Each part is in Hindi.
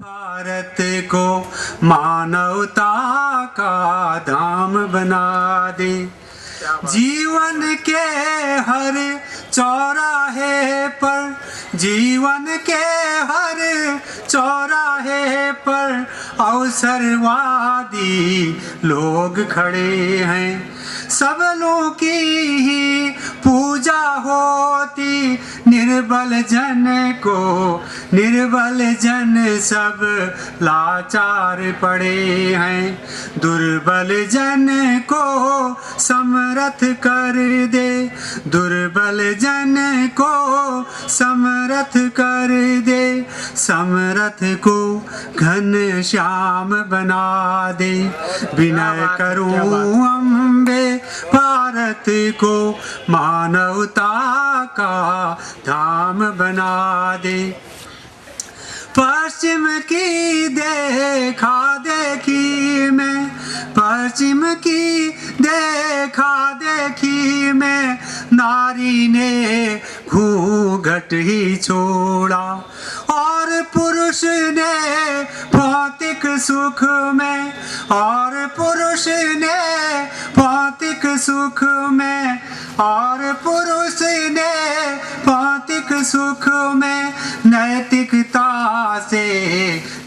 भारत को मानवता का धाम बना दे। जीवन के हर चौराहे पर, जीवन के हर चौराहे पर अवसरवादी लोग खड़े हैं। सब लोगों की ही पूजा होती, निर्बल जन को, निर्बल जन सब लाचार पड़े हैं। दुर्बल जन को समर्थ कर दे, दुर्बल जन को समर्थ कर दे। समर्थ को घन श्याम बना दे। विनय करूं अम्बे भारत को मानवता का धाम बना दे। पश्चिम की देखा देखी में, पश्चिम की देखा देखी में नारी ने घूंघट ही छोड़ा, और पुरुष ने भौतिक सुख में, और पुरुष ने भौतिक सुख में, और पुरुष ने भौतिक सुख में नैतिकता से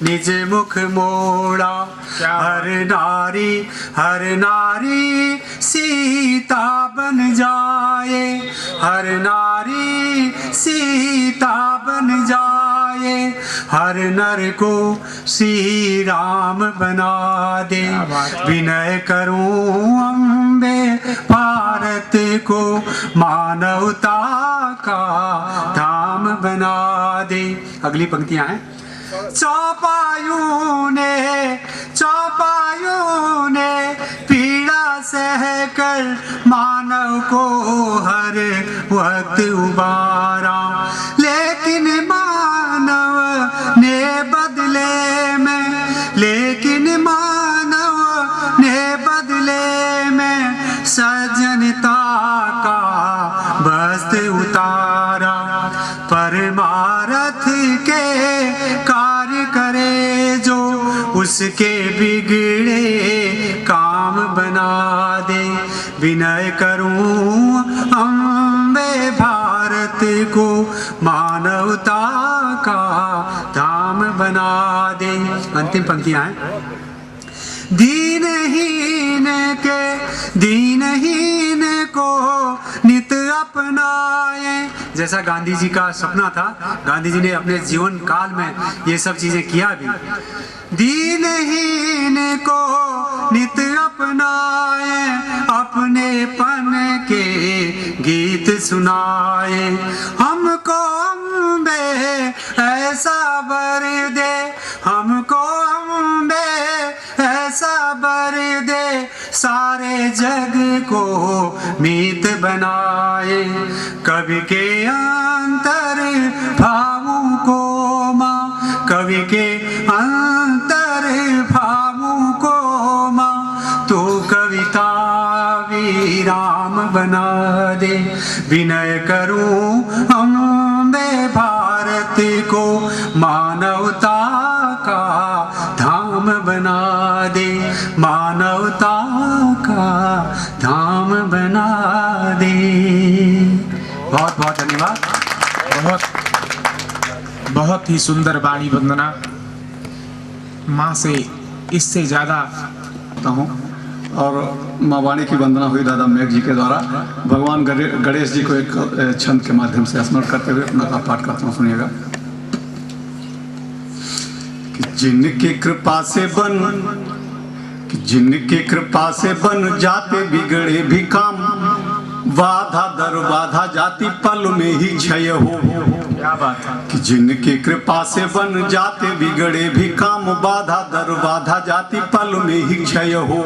निज मुख मोड़ा। हर नारी, हर नारी सीता बन जाए, हर नारी सीता बन जाए। हर नर को श्री राम बना दे। विनय करूं अम्बे भारत को मानवता का धाम बना दे। अगली पंक्तियां हैं। चौपायों ने पीड़ा सहकर मानव को हर वक्त उबारा, लेकिन मानव ने बदले में, लेकिन मानव ने बदले में सज्जनता का वस्त्र उतारा। परमारथ के कार्य करे जो, उसके बिगड़े काम बना दे। विनय करूं अम्बे भारत को मानवता का धाम बना दे। अंतिम पंक्तियां हैं। दीनहीन को नित अपनाए। जैसा गांधी जी का सपना था, गांधी जी ने अपने जीवन काल में ये सब चीजें किया भी। दीनहीन को नित अपनाए, अपनेपन के गीत सुनाए। हमको अम्बे ऐसा वर दे, हमको अम्बे ऐसा वर दे, सारे जग को मीत बनाए। कवि के अंतर भावों को माँ, कवि के अंतर भावों को माँ, तो कविता विराम बना दे। विनय करूं अम्बे भारत को मानवता का धाम बना दे, मानवता का धाम बना दे। बहुत बहुत धन्यवाद। बहुत ही सुंदर वाणी वंदना। माँ से इससे ज्यादा हूँ। और माँ वाणी की वंदना हुई दादा मेघ जी के द्वारा। भगवान गणेश जी को एक छंद के माध्यम से स्मरण करते हुए अपना पाठ करता हूँ, सुनिएगा। जिनकी कृपा से जिनकी कृपा से बन जाते बिगड़े भी काम, बाधा दर बाधा जाती पल में ही क्षय हो। क्या बात है। कि जिनकी कृपा से बन जाते बिगड़े भी काम, बाधा दर बाधा जाती पल में ही क्षय हो।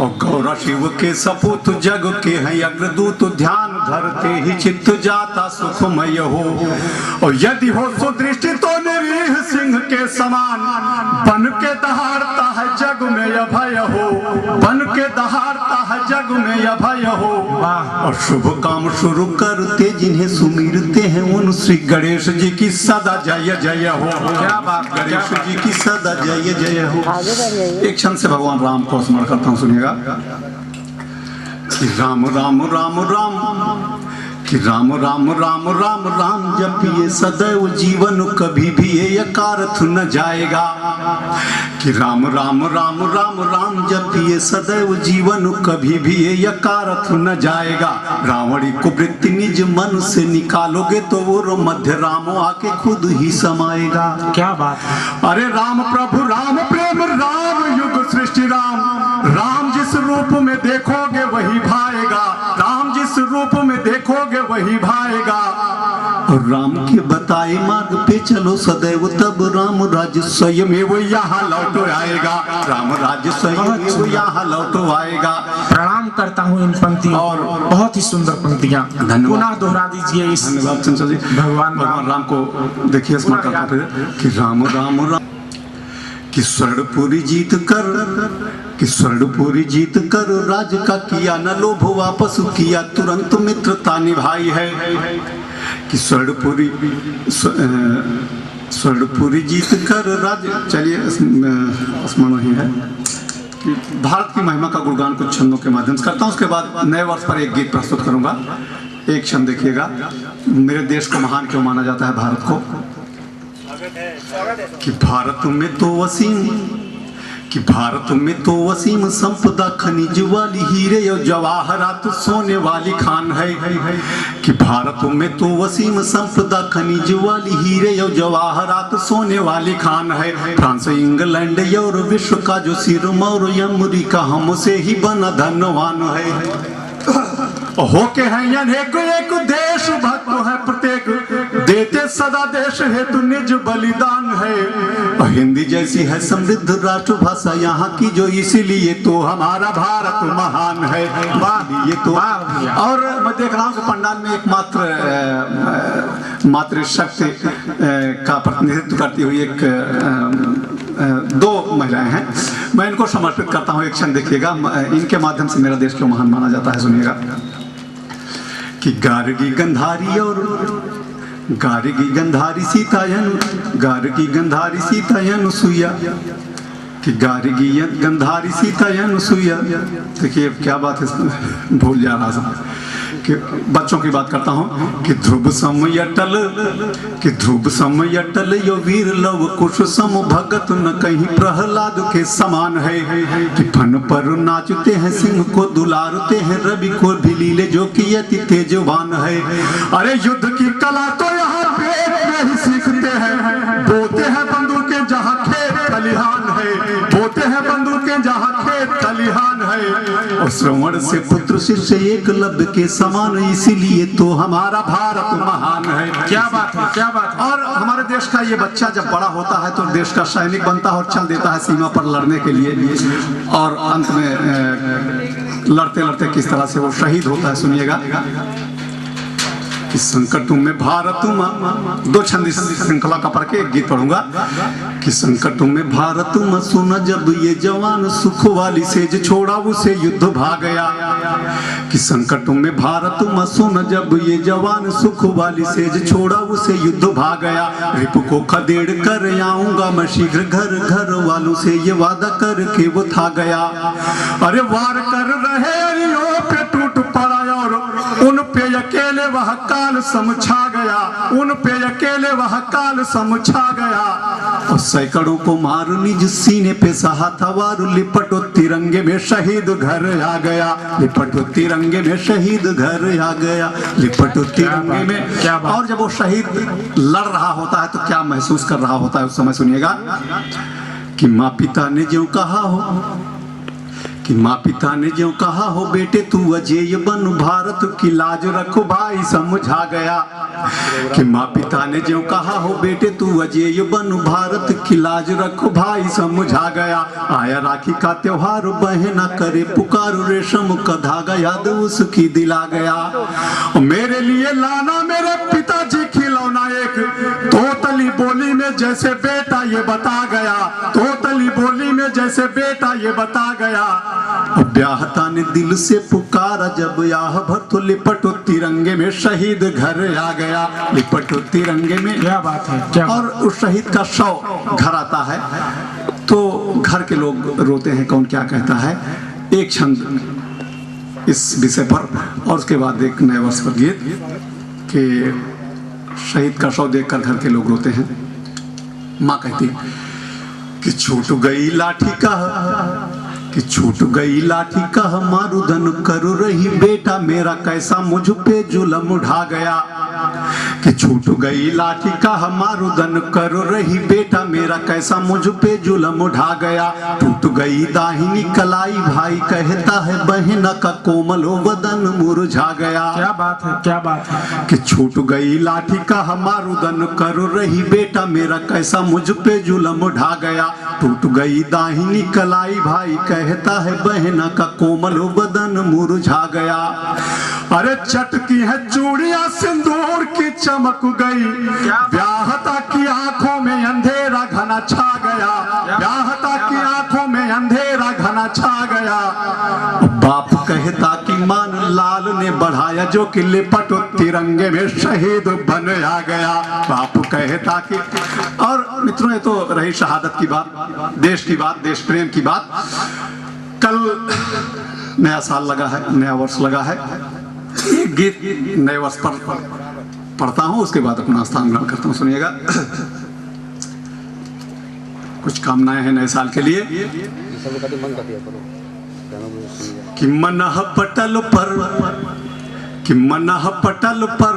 और गौरा शिव के सपूत जग के हैं अग्रदूत, ध्यान धरते ही चित्त जाता सुखमय हो। और यदि हो सुदृष्टि तो निरीह सिंह के समान, बन के दहाड़ता है जग में अभय हो, बन के दहाड़ता है जग में अभय हो। वाह। और शुभ काम शुरू करते जिन्हें सुमिरते हैं उन श्री गणेश जी की सदा जय जय हो। क्या बात, क्या गणेश बात। जी की सदा जय जय हो। एक क्षण से भगवान राम को स्मरण करता हूँ, सुनिएगा। कि राम राम राम राम, कि राम राम राम राम राम जपिए सदैव जीवन कभी भी ये अकारथ न जाएगा। कि राम राम राम राम राम जपिए सदैव जीवन कभी भी ये अकारथ न जाएगा। रावणी कुवृत्ति निज मन से निकालोगे तो वो मध्य राम आके खुद ही समाएगा। क्या बात है। अरे राम प्रभु राम प्रेम राम युग सृष्टि राम, राम जिस रूप में देखोगे वही भाएगा, राम जिस रूप में देखोगे वही भाएगा। और राम के बताए मार्ग पे चलो सदैव तब राम राज्य स्वयं वो यहाँ लौटो आएगा। राम राज्य स्वयं वो यहाँ लौटो आएगा। प्रणाम करता हूँ इन पंक्तियों और बहुत ही सुंदर पंक्तियाँ पुनः दोहरा दीजिए इस धन्यवाद चंचल जी। भगवान राम को देखिए स्मरण करते हुए कि राम राम राम, कि स्वर्णपुरी जीत कर, कि स्वर्णपुरी जीत कर राज का किया न लोभ वापस किया तुरंत मित्रता निभाई है। कि स्वर्णपुरी जीत कर राज, चलिए स्मरण ही है कि भारत की महिमा का गुणगान कुछ छंदों के माध्यम से करता हूँ। उसके बाद नए वर्ष पर एक गीत प्रस्तुत करूंगा। एक क्षण देखिएगा। मेरे देश को महान क्यों माना जाता है भारत को? कि भारत में तो वसीम, कि भारत में तो वसीम संपदा खनिज वाली हीरे और जवाहरात सोने वाली खान है। कि भारत में तो वसीम संपदा खनिज वाली हीरे और जवाहरात सोने वाली खान है। फ्रांस इंग्लैंड और विश्व का जो सिरमौर अमेरिका हमसे ही बना धनवान है। होके हैं अनेक एक देश भक्त है प्रत्येक, देते सदा देश हेतु निज बलिदान है। और हिंदी जैसी है समृद्ध राष्ट्रभाषा यहाँ की जो, इसीलिए तो हमारा भारत महान है। ये तो और मैं देख रहा हूँ कि पंडाल में एक मातृशक्ति का प्रतिनिधित्व करती हुई एक दो महिलाएं हैं। मैं इनको समर्पित करता हूँ। एक क्षण देखिएगा। इनके माध्यम से मेरा देश क्यों महान माना जाता है, सुनिएगा। कि गार्गी गंधारी और गार्गी गंधारी सीतायन, गार्गी गंधारी सीतायन सुया, कि गार्गी गंधारी सीतायन सुया। देखिए क्या बात है, भूल जा रहा था कि बच्चों की बात करता हूँ। कि ध्रुव समय अटल, कि ध्रुव समय अटल यो वीर लव कुश सम भगत न कहीं प्रहलाद के समान है। कि फन पर नाचते हैं सिंह को दुलारते हैं रवि को भी लीले जो कि अति तेजवान है। अरे युद्ध की कला तो यहाँ पे ही सीखते हैं, बोते हैं बंदूकें जहाँ खेत खलिहान है, बोते हैं बंदूकें जहाँ खेत खलिहान है। और श्रवण से पुत्र शिष्य एकलव्य के समान, इसीलिए तो हमारा भारत महान है। क्या बात है, क्या बात है। और हमारे देश का ये बच्चा जब बड़ा होता है तो देश का सैनिक बनता है और चल देता है सीमा पर लड़ने के लिए, और अंत में लड़ते लड़ते किस तरह से वो शहीद होता है, सुनिएगा। इस संकट में भारत में, दो छंद श्रृंखला का पढ़ के एक गीत पढ़ूंगा। कि संकट में भारत में सुना जब ये जवान सुख वाली सेज छोड़ा उसे युद्ध भाग गया। कि संकट में भारत में सुना जब ये जवान सुख वाली सेज छोड़ा उसे युद्ध भाग गया। रिप को खदेड़ कर आऊंगा मैं शीघ्र घर, घर वालों से ये वादा करके वो था गया। अरे वार कर रहे अरियों पे टूट पड़ा और उन पे अकेले वह काल समझा गया, उन पे अकेले वह काल समझा गया। और सैकड़ों को मार निज सीने पे सहा था वार, लिपटो तिरंगे में शहीद घर आ गया, लिपटो तिरंगे में शहीद घर आ गया, लिपटो तिरंगे में। और जब वो शहीद लड़ रहा होता है तो क्या महसूस कर रहा होता है उस समय, सुनिएगा। कि माँ पिता ने जो कहा हो, कि माँ पिता ने जो कहा हो बेटे तू अजेय बन भारत की लाज रखो भाई समझा गया। कि माँ पिता ने जो कहा हो बेटे तू अजेय बन भारत की लाज रखो भाई समझा गया। आया राखी का त्योहार बहना करे पुकार, रेशम का धागा याद उसकी दिला गया। मेरे लिए लाना मेरे पिताजी खिलौना एक, तोतली बोली में जैसे बेटा ये बता गया, तोतली बोली में ने जैसे बेटा ये बता गया। ब्याहता ने दिल से पुकारा जब याह भर तो लिपटो तिरंगे में शहीद घर आ गया। लिपटो तिरंगे में, क्या बात है, क्या और उस शहीद का शव घर आता है तो घर के लोग रोते हैं, कौन क्या कहता है। एक छंद इस विषय पर और उसके बाद एक नए वर्ष पर गीत कि शहीद का शव देखकर घर के लोग रोते हैं। माँ कहती कि छूट गई लाठी का, कि छूट गई लाठी का मारुदन करू रही बेटा मेरा कैसा मुझ पे जुल्म उठा गया। कि छूट गई लाठी का मारुदन करू रही बेटा मेरा कैसा मुझ पे जुल्म उठा गया। टूट गई दाहिनी कलाई भाई कहता है बहन का कोमल वदन मुरझा गया। क्या बात है, क्या बात है। कि छूट गई लाठी का मारुदन करू रही बेटा मेरा कैसा मुझ पे जुल्म उठा गया। टूट गई दाहिनी कलाई भाई कहता है बहन का कोमल बदन मुरझा गया। अरे चटकी है चूड़ियां सिंदूर की चमक गई, ब्याहता की आंखों में अंधेरा घना छा गया। ब्याहता की आंखों में अंधेरा घना छा गया। बाप कहता कि मान लाल ने बढ़ाया जो कि लिपट तिरंगे में शहीद बन आ गया। बाप कहता कि, और मित्रों ये तो रही शहादत की बात, देश की बात, देश प्रेम की बात। कल नया साल लगा है, नया वर्ष लगा है। एक गीत नए वर्ष पर पढ़ता हूं, उसके बाद अपना स्थान ग्रहण करता हूं। सुनिएगा। कुछ कामनाएं हैं नए साल के लिए। कि मनह पटल पर, कि मनह पटल पर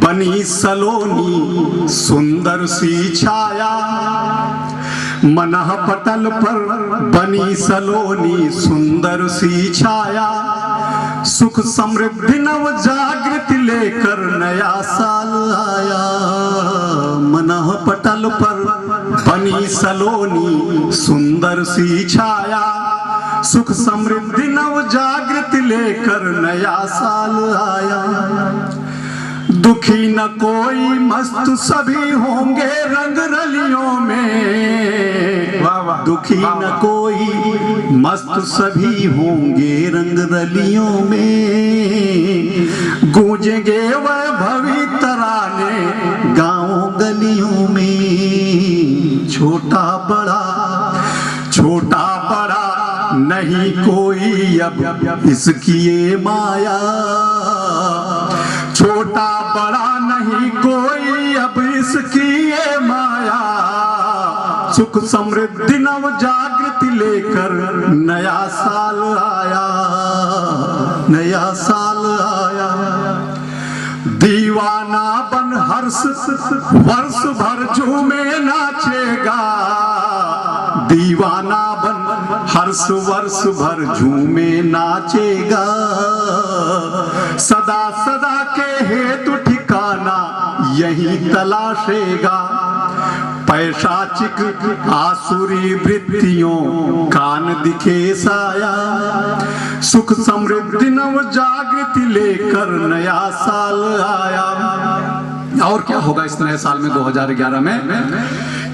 बनी सलोनी सुंदर सी छाया। मनह पटल पर बनी सलोनी सुंदर सी छाया। सुख समृद्धि नव जागृति लेकर नया साल आया। मनह पटल पर बनी सलोनी सुंदर सी छाया। सुख समृद्धि नव जागृति लेकर नया साल आया। दुखी न कोई मस्त सभी होंगे रंग रलियों में। वाह वाह। दुखी न कोई मस्त सभी होंगे रंग रलियों में। गूंजेंगे वैभवी तराने गाँव गलियों में। छोटा बड़ा, छोटा बड़ा नहीं कोई अब इसकी ये माया। छोटा बड़ा नहीं कोई अब इसकी ये माया। सुख समृद्धि नव जागृति लेकर नया साल आया। नया साल आया। दीवाना बन हर्ष वर्ष भर झूमे नाचेगा। दीवाना बन हर्ष वर्ष भर झूमे नाचेगा। सदा सदा के हेतु ठिकाना यही तलाशेगा। पैशाचिक आसुरी वृत्तियों कान दिखे साया। सुख समृद्धि नव जागृति लेकर नया साल आया। और क्या होगा इस नए साल में 2011 में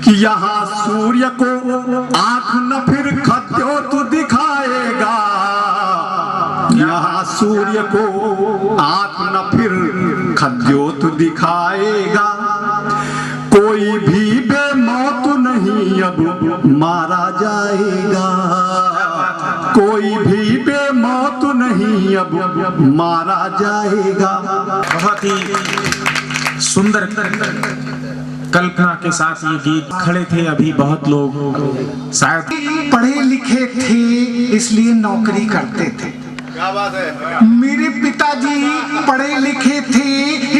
कि यहाँ सूर्य को आंख न फिर खद्योत दिखाएगा। यहाँ सूर्य को आंख न फिर खद्योत दिखाएगा। कोई भी बेमौत नहीं अब मारा जाएगा। कोई भी बेमौत नहीं अब मारा जाएगा। बहुत ही सुंदर कल्पना के साथ ये गीत खड़े थे। अभी बहुत लोग शायद पढ़े लिखे थे इसलिए नौकरी करते थे। क्या बात है। मेरे पिताजी पढ़े लिखे थे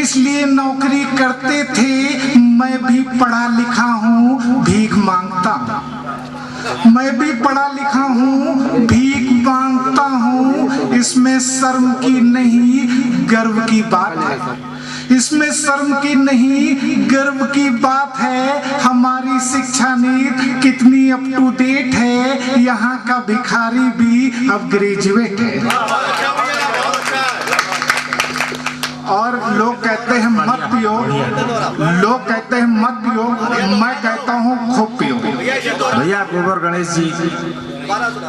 इसलिए नौकरी करते थे। मैं भी पढ़ा लिखा हूँ, भीख मांगता हूँ। मैं भी पढ़ा लिखा हूँ, भीख मांगता हूँ। इसमें शर्म की नहीं गर्व की बात है। इसमें शर्म की नहीं गर्व की बात है। हमारी शिक्षा नीति कितनी अप टू डेट है। यहाँ का भिखारी भी अब ग्रेजुएट है। और लोग कहते हैं मत पियो, लोग कहते हैं मत पियो, मैं कहता हूँ खूब पियो। भैया गोबर गणेश जी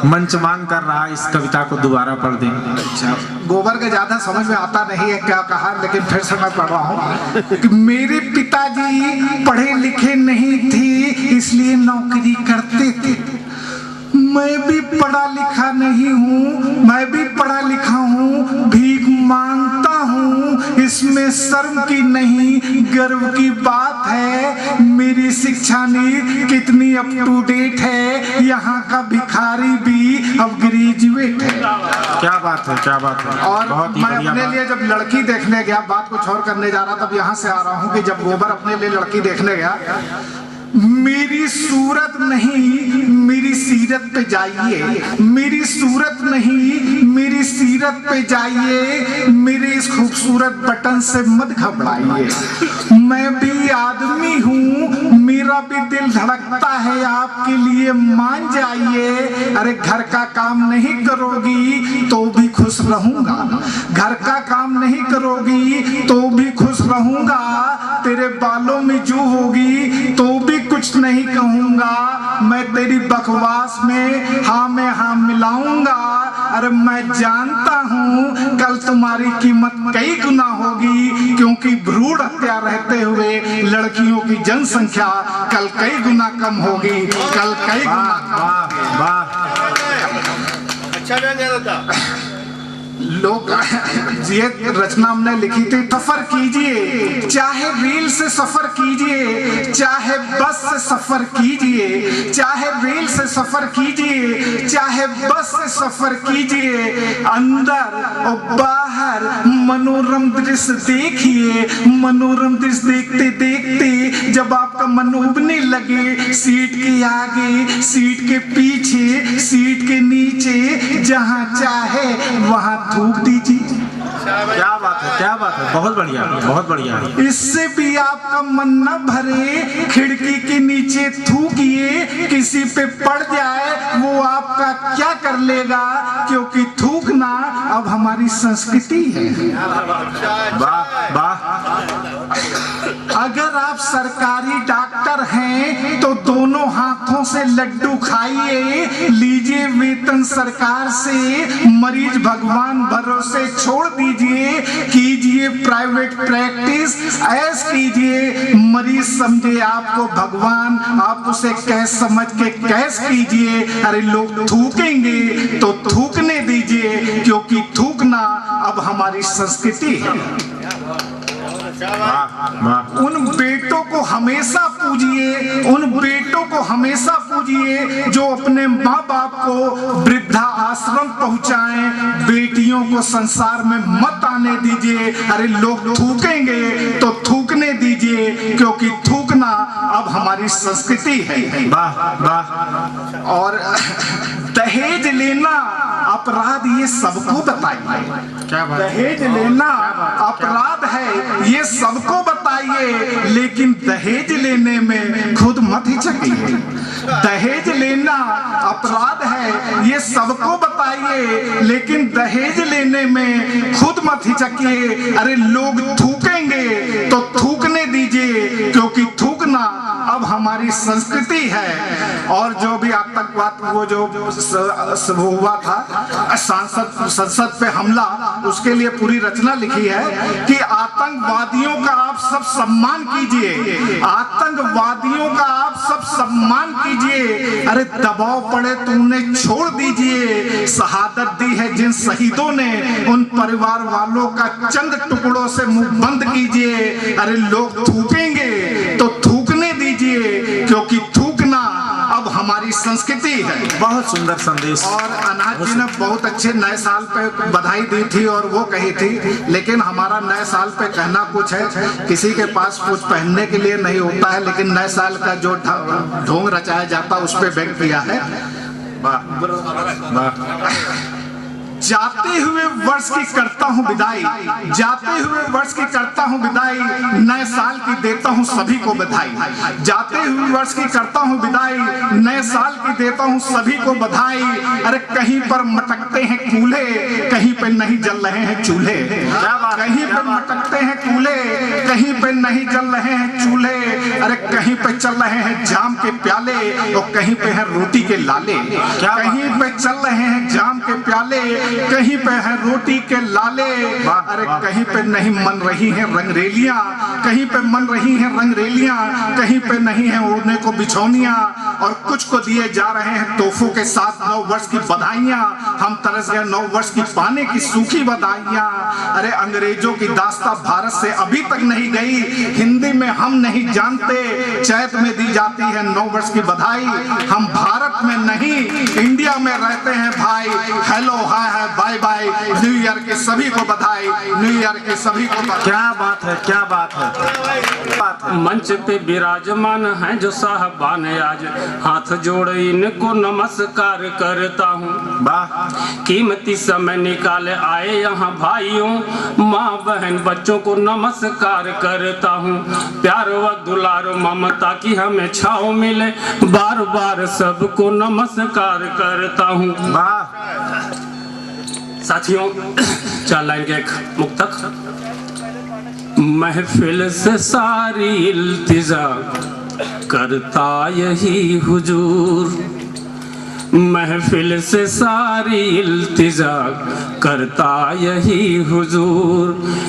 मंच मांग कर रहा, इस कविता को दोबारा पढ़ दें। अच्छा, गोबर के ज्यादा समझ में आता नहीं है क्या कहा, लेकिन फिर से मैं पढ़ रहा हूँ कि मेरे पिताजी पढ़े लिखे नहीं थे इसलिए नौकरी करते थे। मैं भी पढ़ा लिखा नहीं हूँ, मैं भी पढ़ा लिखा हूँ, भीख मांगता हूँ, इसमें शर्म की नहीं गर्व की बात है। मेरी शिक्षा नीति कितनी अप टू डेट है, यहाँ का भिखारी भी अब ग्रेजुएट है। क्या बात है, क्या बात है। और बहुत ही मैं बढ़िया अपने बात। लिए जब लड़की देखने गया, बात कुछ और करने जा रहा, तब यहाँ से आ रहा हूँ कि जब गोबर अपने लिए लड़की देखने गया, मेरी सूरत नहीं मेरी सीरत पे जाइए, मेरी सूरत नहीं मेरी सीरत पे जाइए, मेरे इस खूबसूरत बटन से मत घबराइए। मैं भी आदमी हूँ, मेरा भी दिल धड़कता है आपके लिए, मान जाइए। अरे घर का काम नहीं करोगी तो भी खुश रहूंगा, घर का काम नहीं करोगी तो भी खुश रहूंगा, तेरे बालों में जू होगी तो भी कुछ नहीं कहूंगा, मैं तेरी बकवास में हाँ मिलाऊंगा। अरे मैं जानता हूँ कल तुम्हारी कीमत कई गुना होगी, क्योंकि भ्रूण हत्या रहते हुए लड़कियों की जनसंख्या कल कई गुना कम होगी, कल कई गुना कम। वाह वाह, अच्छा व्यंग्य था। लोग ये रचना हमने लिखी थी, सफर कीजिए चाहे रेल से सफर कीजिए, चाहे बस से सफर कीजिए, चाहे रेल से सफर कीजिए, चाहे बस से सफर कीजिए, अंदर और बाहर मनोरम दृश्य देखिए। मनोरम दृश्य देखते देखते जब आपका मन उबने लगे, सीट के आगे, सीट के पीछे, सीट के नीचे, जहां चाहे वहां थूक दीजिए। क्या बात है, क्या बात है। बहुत बढ़िया, बहुत बढ़िया। इससे भी आपका मन न भरे, खिड़की के नीचे थूकिए, किसी पे पड़ जाए वो आपका क्या कर लेगा, क्योंकि थूकना अब हमारी संस्कृति है। वाह वाह। अगर आप सरकारी डॉक्टर हैं तो दोनों हाथों से लड्डू खाइए, लीजिए वेतन सरकार से, मरीज भगवान भरोसे छोड़ दीजिए, कीजिए प्राइवेट प्रैक्टिस, ऐश कीजिए, मरीज समझे आपको भगवान, आप उसे कैश समझ के कैश कीजिए। अरे लोग थूकेंगे तो थूकने दीजिए, क्योंकि थूकना अब हमारी संस्कृति है। उन बेटों को हमेशा पूजिए, उन बेटों को हमेशा पूजिए जो अपने माँ बाप को वृद्धा आश्रम पहुंचाएं, बेटियों को संसार में मत आने दीजिए। अरे लोग थूकेंगे तो थूकने दीजिए, क्योंकि थूकना अब हमारी संस्कृति है। वाह वाह। और दहेज लेना अपराध ये सबको बताइए, क्या बात। दहेज लेना अपराध है ये सबको बताइए, लेकिन दहेज लेने में खुद मत हिचकिए। दहेज लेना अपराध है ये सबको बताइए, लेकिन दहेज लेने में खुद मत हिचकिए। अरे लोग थूकेंगे तो थूकने दीजिए, क्योंकि थूकना अब हमारी संस्कृति है। और जो भी आतंकवाद वो जो हुआ था संसद पे हमला, उसके लिए पूरी रचना लिखी है कि आतंकवादियों का आप सब सम्मान कीजिए, आतंकवादियों का आप सब सम्मान कीजिए। अरे दबाव पड़े तो उन्हें छोड़ दीजिए, शहादत दी है जिन शहीदों ने, उन परिवार वालों का चंद टुकड़ों से मुंह बंद कीजिए। अरे लोग थूकेंगे तो थूकने दीजिए, क्योंकि थूकना अब हमारी संस्कृति है। बहुत सुंदर संदेश। और अनाज जी ने बहुत अच्छे नए साल पे बधाई दी थी और वो कही थी, लेकिन हमारा नए साल पे कहना कुछ है, किसी के पास कुछ पहनने के लिए नहीं होता है, लेकिन नए साल का जो ढोंग रचाया जाता है उस पे व्यक्त किया है। वाह वाह। जाते हुए वर्ष की करता हूँ विदाई, जाते हुए वर्ष की करता हूँ विदाई, नए साल की देता हूँ सभी को बधाई। जाते हुए वर्ष की करता हूँ विदाई, नए साल की देता हूँ सभी को बधाई। अरे कहीं पर मटकते हैं कूल्हे, कहीं पे नहीं जल रहे हैं चूल्हे, कहीं पे मटकते हैं कूल्हे, कहीं पे नहीं जल रहे हैं चूल्हे। अरे कहीं पे चल रहे हैं जाम के प्याले और कहीं पे है रोटी के लाले, कहीं पे चल रहे हैं जाम के प्याले, कहीं पे है रोटी के लाले। अरे कहीं पे नहीं मन रही है रंगरेलियां, कहीं पे मन रही है रंगरेलियां, कहीं पे नहीं है ओढ़ने को बिछौनियां, और कुछ को दिए जा रहे हैं तोहफों के साथ 9 वर्ष की बधाइयां। हम तरस गए 9 वर्ष की पाने की सूखी बधाइयां। अरे अंग्रेजों की दास्तां भारत से अभी तक नहीं गई, हिंदी में हम नहीं जानते, चैत में दी जाती है 9 वर्ष की बधाई। हम भारत में नहीं इंडिया में रहते हैं भाई। Hello hi bye bye, new year के सभी को बधाई, न्यू ईयर के सभी को बधाई। क्या बात है, क्या बात है। मंच पे विराजमान हैं जो साहबान, आज हाथ जोड़ इनको नमस्कार करता हूँ। वाह, कीमती समय निकाले आए यहाँ भाइयों, माँ बहन बच्चों को नमस्कार करता हूँ। प्यार व दुलार ममता की हमें छाव मिले, बार बार सबको नमस्कार करता हूँ। वाह। साथियों, 4 लाइन के एक मुक्तक। महफिल से सारी इल्तिजा करता यही हुजूर, महफिल से सारी इल्तिजा करता यही हुजूर।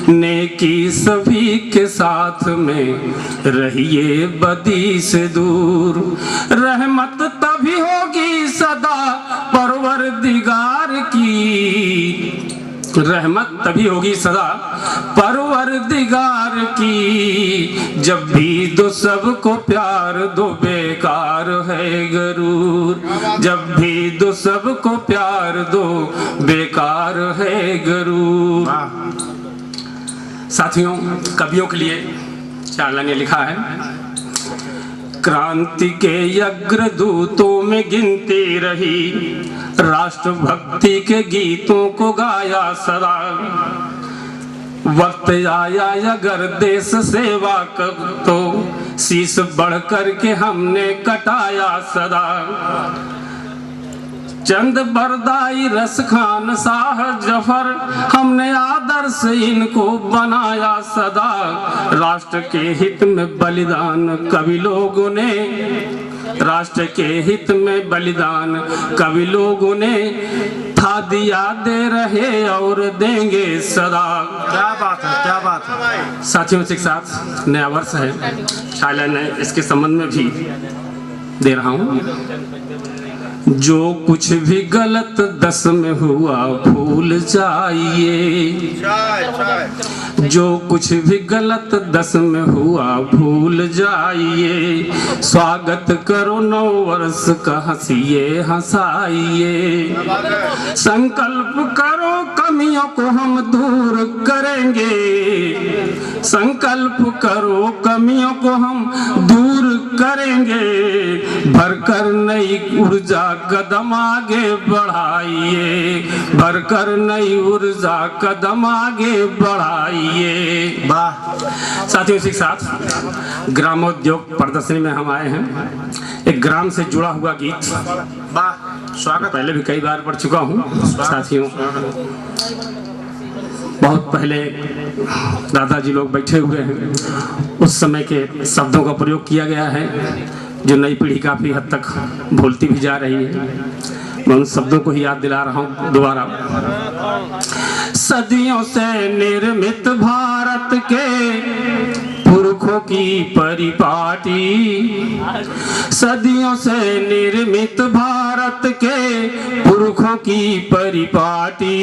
नेकी सभी के साथ में रहिए बदी से दूर, रहमत तभी होगी सदा परवरदिगार की, रहमत तभी होगी सदा परवरदिगार की। जब भी दो सबको प्यार दो बेकार है गरूर, जब भी दो सबको प्यार दो बेकार है गरूर। साथियों, कवियों के लिए 4 लाइनें लिखा है। क्रांति के अग्रदूतों में गिनती रही, राष्ट्रभक्ति के गीतों को गाया सदा। वक्त आया अगर देश सेवा कर तो शीश बढ़ कर के हमने कटाया सदा। चंद बरदाई रस खान शाह जफर, हमने आदर्श इनको बनाया सदा। राष्ट्र के हित में बलिदान कवि लोगों ने, राष्ट्र के हित में बलिदान कवि लोगों ने था दिया, दे रहे और देंगे सदा। क्या बात है, क्या बात है। साथियों के साथ नया वर्ष है, शायद मैं इसके संबंध में भी दे रहा हूँ। जो कुछ भी गलत 10 में हुआ भूल जाइए, जो कुछ भी गलत 10 में हुआ भूल जाइए। स्वागत करो 9 वर्ष का, हंसिए हंसाइए। संकल्प करो कमियों को हम दूर करेंगे, संकल्प करो कमियों को हम दूर करेंगे। भरकर नई ऊर्जा कदम आगे बढ़ाइए, भरकर नई ऊर्जा कदम आगे बढ़ाइए। वाह। साथियों, इसी के साथ ग्रामोद्योग प्रदर्शनी में हम आए हैं। एक ग्राम से जुड़ा हुआ गीत। वाह, स्वागत। पहले भी कई बार पढ़ चुका हूँ साथियों। बहुत पहले दादाजी लोग बैठे हुए हैं, उस समय के शब्दों का प्रयोग किया गया है जो नई पीढ़ी काफी हद तक भूलती भी जा रही है। मैं उन शब्दों को ही याद दिला रहा हूँ दोबारा। सदियों से निर्मित भारत के पुरखों की परिपाटी, सदियों से निर्मित भारत के पुरखों की परिपाटी।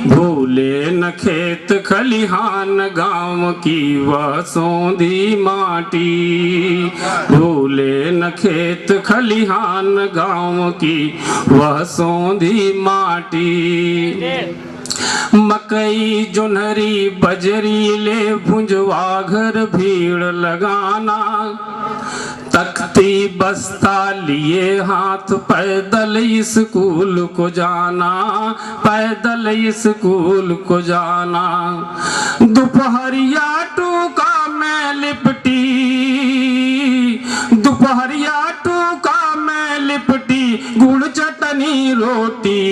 भूले न खेत खलिहान गांव की वह सौंधी माटी, भूले न खेत खलिहान गांव की वह सौंधी माटी। मकई जोन्हरी बजरी ले भुंजवा घर भीड़ लगाना, तख्ती बस्ता लिए हाथ पैदल स्कूल को जाना, पैदल स्कूल को जाना। दोपहरिया टूका में लिपटी, दोपहरिया टूका में लिपटी, गुड़ चटनी रोटी।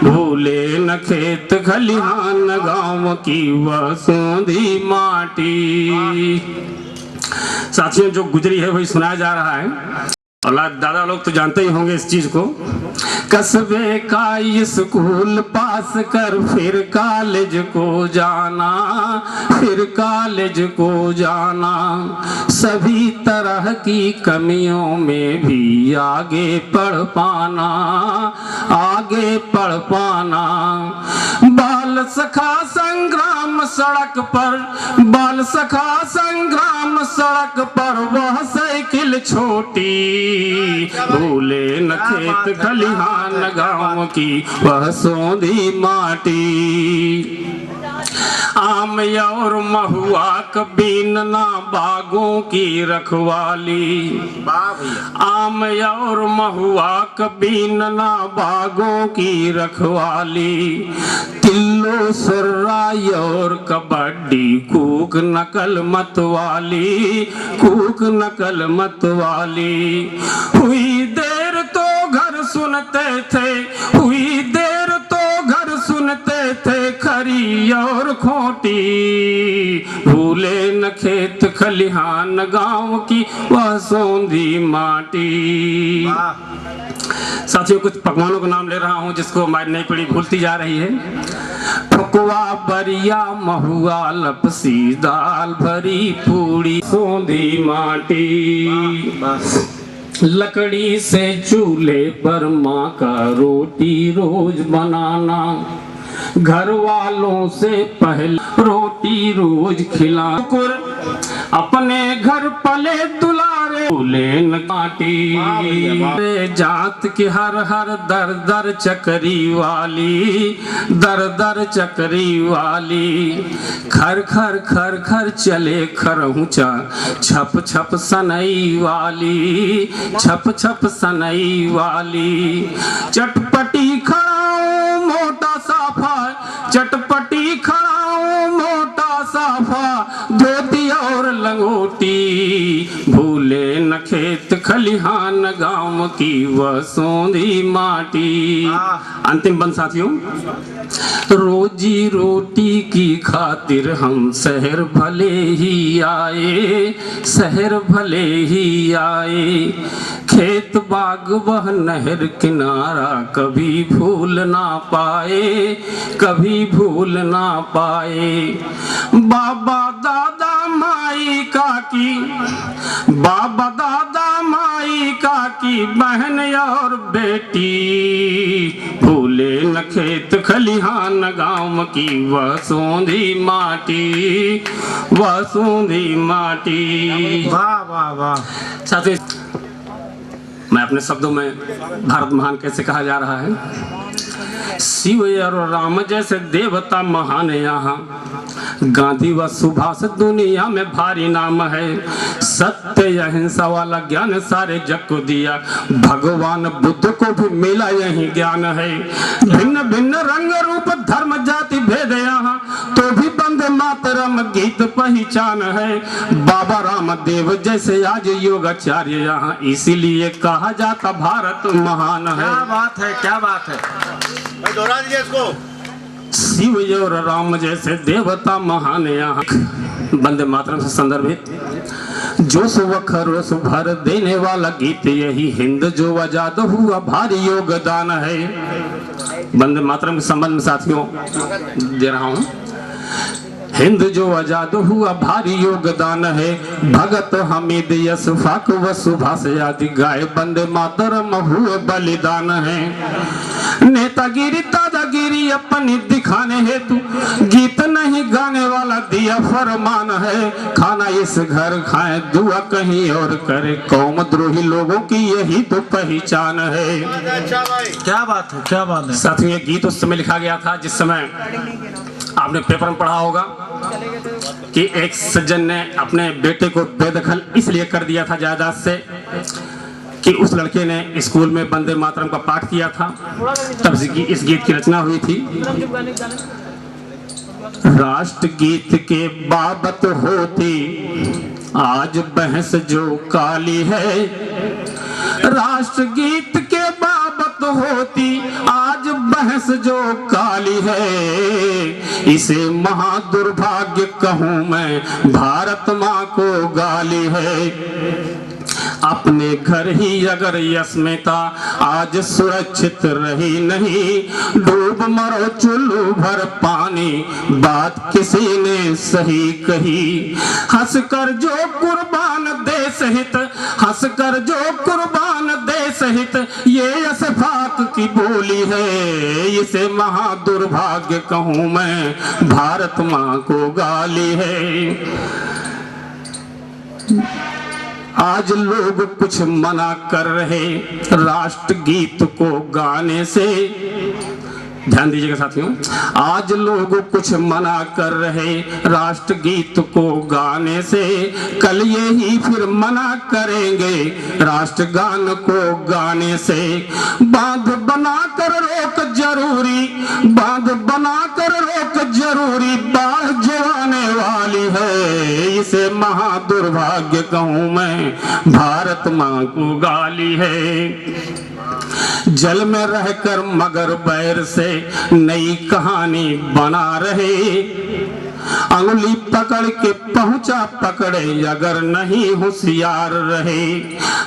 भूले न खेत खलिहान गांव की वह सोंधी माटी। साथियों, जो गुजरी है वही सुनाया जा रहा है और दादा लोग तो जानते ही होंगे इस चीज को। कस्बे का स्कूल पास कर फिर कॉलेज को जाना, फिर कॉलेज को जाना। सभी तरह की कमियों में भी आगे पढ़ पाना, आगे पढ़ पाना। बाल सखा संग्राम सड़क पर, बाल सखा संग्राम सड़क पर वह साइकिल छोटी। भूले न खेत खलिहान गांव की वह सोंधी माटी। आम और महुआ कबीन ना बागों की रखवाली, आम और महुआ कबीन ना बागों की रखवाली। तिल्लो सुर्राई और कबड्डी कूक नकल मत वाली, कूक नकल मत वाली। हुई देर तो घर सुनते थे, हुई देर तो घर सुनते थे खरी और खोटी। भूले न खेत खलिहान गांव की वह सोंधी माटी। साथियों, कुछ पकवानों का नाम ले रहा हूं जिसको हमारी नई पीढ़ी भूलती जा रही है। ठकुआ बरिया महुआ लपसी दाल भरी पूड़ी सोंधी माटी। लकड़ी से चूल्हे पर माँ का रोटी रोज बनाना, घर वालों से पहले रोटी रोज खिला। अपने घर पले दुलारे भूले न काटी। जात की हर हर दर दर चकरी वाली, दर दर चकरी वाली। खर खर खर खर चले खरहुचा, छप छप सनई वाली, छप छप सनई वाली। चटपटी खड़ाऊं मोटा साफा, चटपटी खड़ाऊं मोटा साफा, धोती और लंगोटी। भूले न खेत खलिहान गांव की वह सोंधी माटी। अंतिम बंद साथियों, रोजी रोटी की खातिर हम शहर भले ही आए, शहर भले ही आए। खेत बाग वह नहर किनारा कभी भूल ना पाए, कभी भूल ना पाए। बाबा दादा माई काकी, बाबा दादा माई काकी, बहन और बेटी। भूले न खेत खलिहान गांव की वह सोंधी माटी, वह सोंधी माटी। वाह वाह वाह। साथियों, मैं अपने शब्दों में भारत महान कैसे कहा जा रहा है। शिव और राम जैसे देवता महान यहाँ, गांधी व सुभाष दुनिया में भारी नाम है। सत्य अहिंसा वाला ज्ञान सारे जग को दिया, भगवान बुद्ध को भी मिला यही ज्ञान है। भिन्न भिन्न रंग रूप धर्म जाति भेद यहाँ, तो भी वंदे मातरम गीत पहचान है। बाबा रामदेव जैसे आज योगाचार्य यहाँ, इसीलिए कहा जाता भारत महान है। क्या बात है, क्या बात है। भाई दोहरा दीजिए इसको। शिव और राम जैसे देवता महान यहाँ। वंदे मातरम से संदर्भित जोश व खरोश भर देने वाला गीत यही हिंद जो आजाद हुआ भारी योगदान है। वंदे मातरम के संबंध में साथियों दे रहा हूं। हिंद जो आजाद हुआ भारी योगदान है। भगत हमीद यशफाक व सुभाष आदि गाय वंदे मातरम हुए बलिदान है। नेतागिरी दादागिरी अपनी दिखाने हेतु गीत नहीं गाने वाला दिया फरमान है। खाना इस घर खाए दुआ कहीं और करे, कौम द्रोही लोगों की यही तो पहचान है। अच्छा भाई, क्या बात है, क्या बात है। साथियों, ये गीत उस समय लिखा गया था जिस समय आपने पेपर में पढ़ा होगा कि एक सज्जन ने अपने बेटे को बेदखल इसलिए कर दिया था जायदाद से कि उस लड़के ने स्कूल में वंदे मातरम का पाठ किया था। तब से इस गीत की रचना हुई थी। राष्ट्र गीत के बाबत होती आज बहस जो काली है, राष्ट्र गीत के बाबत होती आज बहस जो काली है, इसे महादुर्भाग्य कहूं मैं भारत माँ को गाली है। अपने घर ही अगर अस्मिता आज सुरक्षित रही नहीं, डूब मरो चुल्लू भर पानी बात किसी ने सही कही। हंसकर जो कुर्बान देश हित, हंसकर जो कुर्बान देश हित, ये असफाक की बोली है, इसे महादुर्भाग्य कहूं मैं भारत माँ को गाली है। आज लोग कुछ मना कर रहे राष्ट्र गीत को गाने से, ध्यान दीजिएगा साथियों, आज लोग कुछ मना कर रहे राष्ट्र गीत को गाने से, कल ये ही फिर मना करेंगे राष्ट्र गान को गाने से। बांध बना कर रोक जरूरी, बांध बना कर रोक जरूरी, बाढ़ जो आने वाली है, इसे महादुर्भाग्य कहूं मैं भारत माँ को गाली है। जल में रहकर मगर बैर से नई कहानी बना रहे, अंगुली पकड़ के पहुंचा पकड़े अगर नहीं होशियार रहे।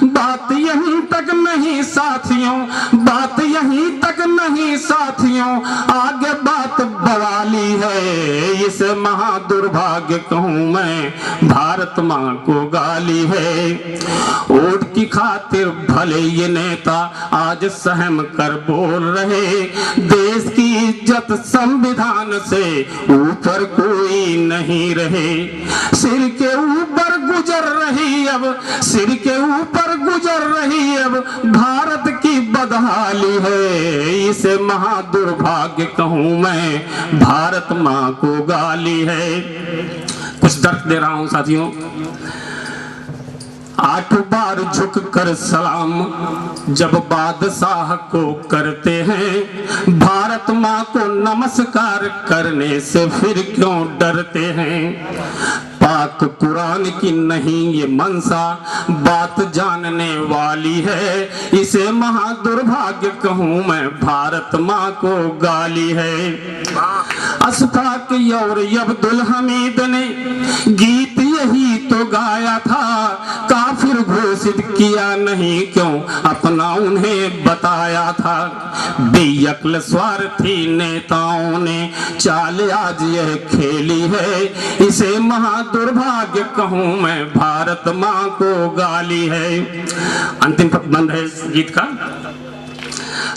बात यहीं तक नहीं साथियों, बात यहीं तक नहीं साथियों, आगे बात बवाली है, इसे महादुर्भाग्य कहूं मैं भारत माँ को गाली है। वोट की खातिर भले ये नेता आज सहम कर बोल रहे, देश की इज्जत संविधान से ऊपर कोई नहीं रहे। सिर के ऊपर गुजर रही अब, सिर के ऊपर गुजर रही अब भारत की बदहाली है, इसे महादुर्भाग्य कहूं मैं भारत माँ को गाली है। कुछ दर्द दे रहा हूं साथियों। 8 बार झुक कर सलाम जब बादशाह को करते हैं, भारत माँ को नमस्कार करने से फिर क्यों डरते हैं। पाक कुरान की नहीं ये मनसा बात जानने वाली है, इसे महादुर्भाग्य कहूं मैं भारत माँ को गाली है। अशफाक और अब्दुल हमीद ने गीत यही तो गाया था, काफिर घोषित किया नहीं क्यों अपना उन्हें बताया था। बेअक्ल स्वार्थी नेताओं ने चाल आज यह खेली है, इसे महादुर्भाग्य कहूं मैं भारत माँ को गाली है। अंतिम बंद है इस गीत का।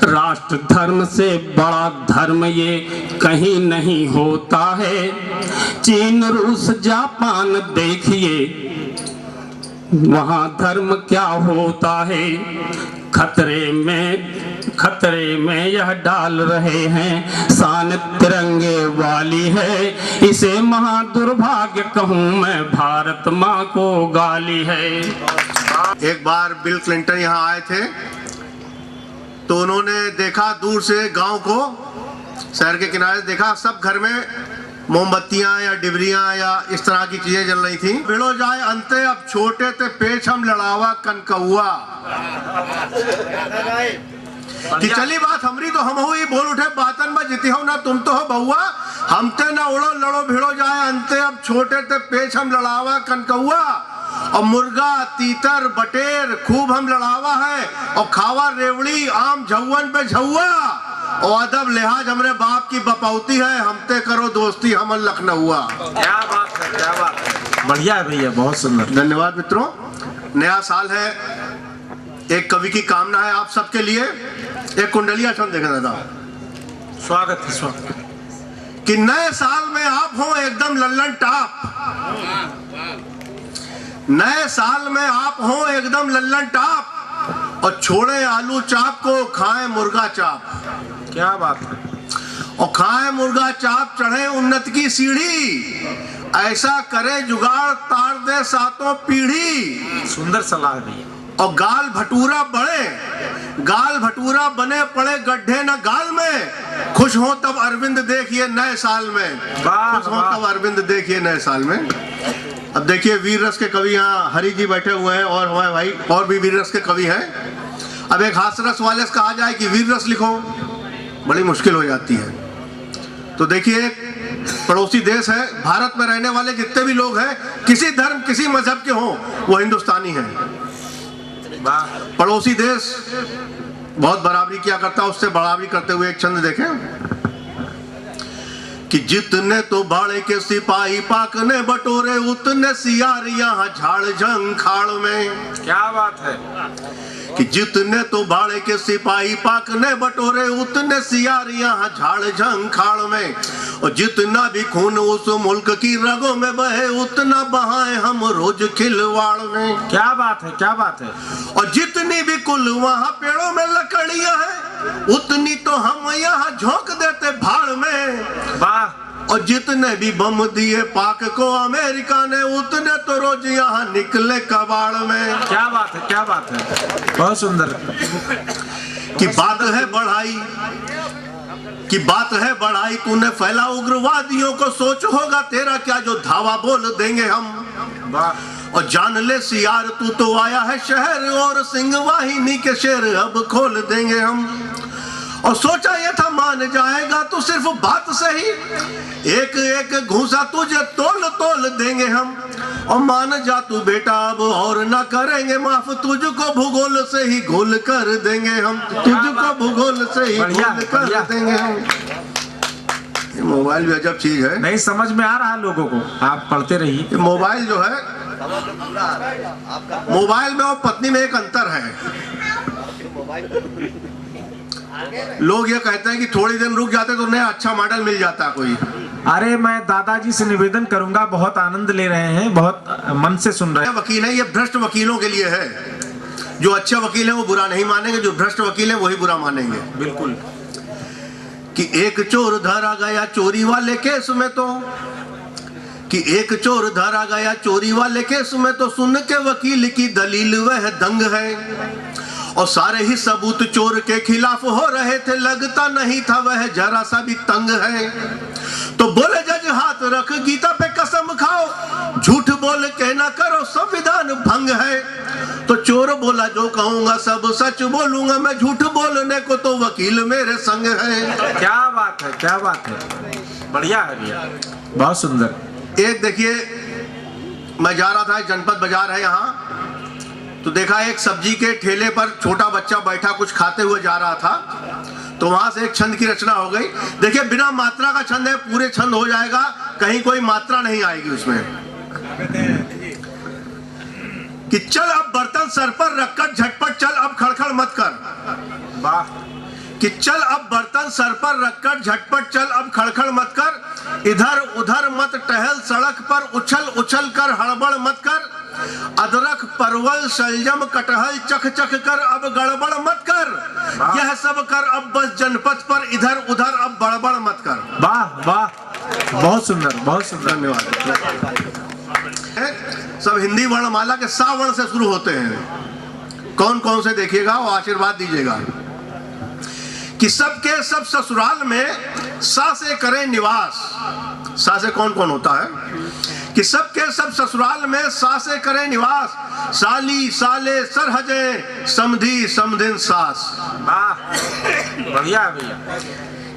राष्ट्र धर्म से बड़ा धर्म ये कहीं नहीं होता है, चीन रूस जापान देखिए वहां धर्म क्या होता है। खतरे में यह डाल रहे हैं शान तिरंगे वाली है, इसे महादुर्भाग्य कहूं मैं भारत माँ को गाली है। एक बार बिल क्लिंटन यहाँ आए थे तो उन्होंने देखा दूर से गांव को, शहर के किनारे देखा, सब घर में मोमबत्तियां या डिबरियां या इस तरह की चीजें जल रही थी। भिड़ो जाए अंते अब छोटे ते पेच हम लड़ावा कनकौआ, कि चली बात हमरी तो हम हुई बोल उठे बातन में जीती हो ना तुम तो हो बहुआ, हमते ना उड़ो लड़ो भिड़ो जाए अंते अब छोटे ते पेच हम लड़ावा कनकौआ, और मुर्गा तीतर बटेर खूब हम लड़ावा है, और खावा रेवड़ी आम झौवन पे झौआ, और अदब लिहाज हमरे बाप की बपौती है, हमते करो दोस्ती हमन लखनऊआ। क्या बात है, क्या बात है, बढ़िया है भैया, बहुत सुंदर। धन्यवाद मित्रों। नया साल है, एक कवि की कामना है आप सबके लिए। एक कुंडलिया छंद देखा दादा। स्वागत है, स्वागत कि नए साल में आप हो एकदम लल्लन टाप, नए साल में आप हो एकदम लल्लन टाप, और छोड़े आलू चाप को खाएं मुर्गा चाप। क्या बात है। और खाएं मुर्गा चाप, चढ़े उन्नत की सीढ़ी, ऐसा करे जुगाड़ तार दे सातों पीढ़ी। सुंदर सलाह है भैया। और गाल भटूरा बने पड़े गड्ढे न गाल में, खुश हो तब अरविंद देखिए नए साल में, खुश हो तब अरविंद देखिए नए साल में। अब देखिए वीर रस के कवि यहाँ हरि जी बैठे हुए हैं और हमारे भाई और भी वीर रस के कवि हैं। अब एक हास्य रस वाले से कहा जाए कि वीर रस लिखो, बड़ी मुश्किल हो जाती है। तो देखिए पड़ोसी देश है, भारत में रहने वाले जितने भी लोग हैं, किसी धर्म किसी मजहब के हों, वो हिंदुस्तानी हैं। पड़ोसी देश बहुत बराबरी किया करता है, उससे बराबरी करते हुए एक छंद देखें कि जितने तो भाड़े के सिपाही पाकने बटोरे, उतने सियार यहाँ झाड़ झंखाड़ में। क्या बात है कि जितने तो भाड़े के सिपाही पाकने बटोरे, उतने सियार यहाँ झाड़ झंखाड़ में। और जितना भी खून उस मुल्क की रगों में बहे, उतना बहाए हम रोज खिलवाड़ में। क्या बात है, क्या बात है। और जितनी भी कुल वहाँ पेड़ों में लकड़ियां हैं, उतनी तो हम यहाँ झोंक देते भाड़ में। वाह। और जितने भी बम दिए पाक को अमेरिका ने, उतने तो रोज यहाँ निकले कबाड़ में। क्या बात है, क्या बात है, बहुत सुंदर। कि बात है बढ़ाई तूने फैला उग्रवादियों को, सोच होगा तेरा क्या जो धावा बोल देंगे हम। वाह। और जान ले सियार तू तो आया है शहर, और सिंह वाहिनी के शेर अब खोल देंगे हम। और सोचा ये था मान जाएगा तू सिर्फ बात से ही, एक एक घूसा तुझे तोल तोल देंगे हम। और मान जा तू बेटा अब और ना करेंगे माफ, तुझको भूगोल से ही घोल कर देंगे हम, तुझको भूगोल से ही घोल कर देंगे हम। ये मोबाइल भी अजब चीज है, नहीं समझ में आ रहा लोगों को, आप पढ़ते रहिए। ये मोबाइल जो है, मोबाइल में और पत्नी में एक अंतर है। लोग ये कहते हैं कि थोड़ी दिन रुक जाते तो नया अच्छा मॉडल मिल जाता कोई। अरे मैं दादाजी से निवेदन करूंगा, बहुत आनंद ले रहे हैं, बहुत मन से सुन रहे हैं। वकील है, ये भ्रष्ट वकीलों के लिए है। जो अच्छे वकील हैं वो बुरा नहीं मानेंगे, जो भ्रष्ट वकील हैं वही बुरा मानेंगे। बिल्कुल। कि एक चोर धरा गया चोरी वाले केस में तो, कि एक चोर धरा गया चोरी वाले केस में तो, सुन के वकील की दलील वह दंग है। और सारे ही सबूत चोर के खिलाफ हो रहे थे, लगता नहीं था वह जरा सा भी तंग है। तो बोले जज हाथ रख गीता पे कसम खाओ, झूठ बोल के ना करो संविधान भंग है। तो चोर बोला जो कहूंगा सब सच बोलूंगा मैं, झूठ बोलने को तो वकील मेरे संग है। क्या बात है, क्या बात है, बढ़िया है भैया, बहुत सुंदर। एक देखिए, मैं जा रहा था, जनपद बाजार है यहाँ, तो देखा एक सब्जी के ठेले पर छोटा बच्चा बैठा कुछ खाते हुए जा रहा था। तो वहां से एक छंद की रचना हो गई। देखिए बिना मात्रा का छंद है, पूरे छंद हो जाएगा, कहीं कोई मात्रा नहीं आएगी उसमें। कि चल अब बर्तन सर पर रखकर झटपट चल, अब खड़खड़ मत कर। वाह। कि चल अब बर्तन सर पर रखकर झटपट चल, अब खड़खड़ मत कर, इधर उधर मत टहल, सड़क पर उछल उछल कर हड़बड़ मत कर, अदरक परवल शलजम कटहल चख चख कर अब गड़बड़ मत कर, यह सब कर अब बस जनपद पर, इधर उधर अब बड़बड़ मत कर। वाह वाह, बहुत सुंदर, बहुत सुंदर। धन्यवाद। सब हिंदी वर्णमाला के सा वर्ण से शुरू होते हैं। कौन कौन से देखिएगा और आशीर्वाद दीजिएगा। कि सबके सब ससुराल में सा से करें निवास। सा से कौन कौन होता है? कि सबके सब ससुराल में सा से करें निवास, साली साले सरहजे समधी समधिन सास। वाह, बढ़िया भैया।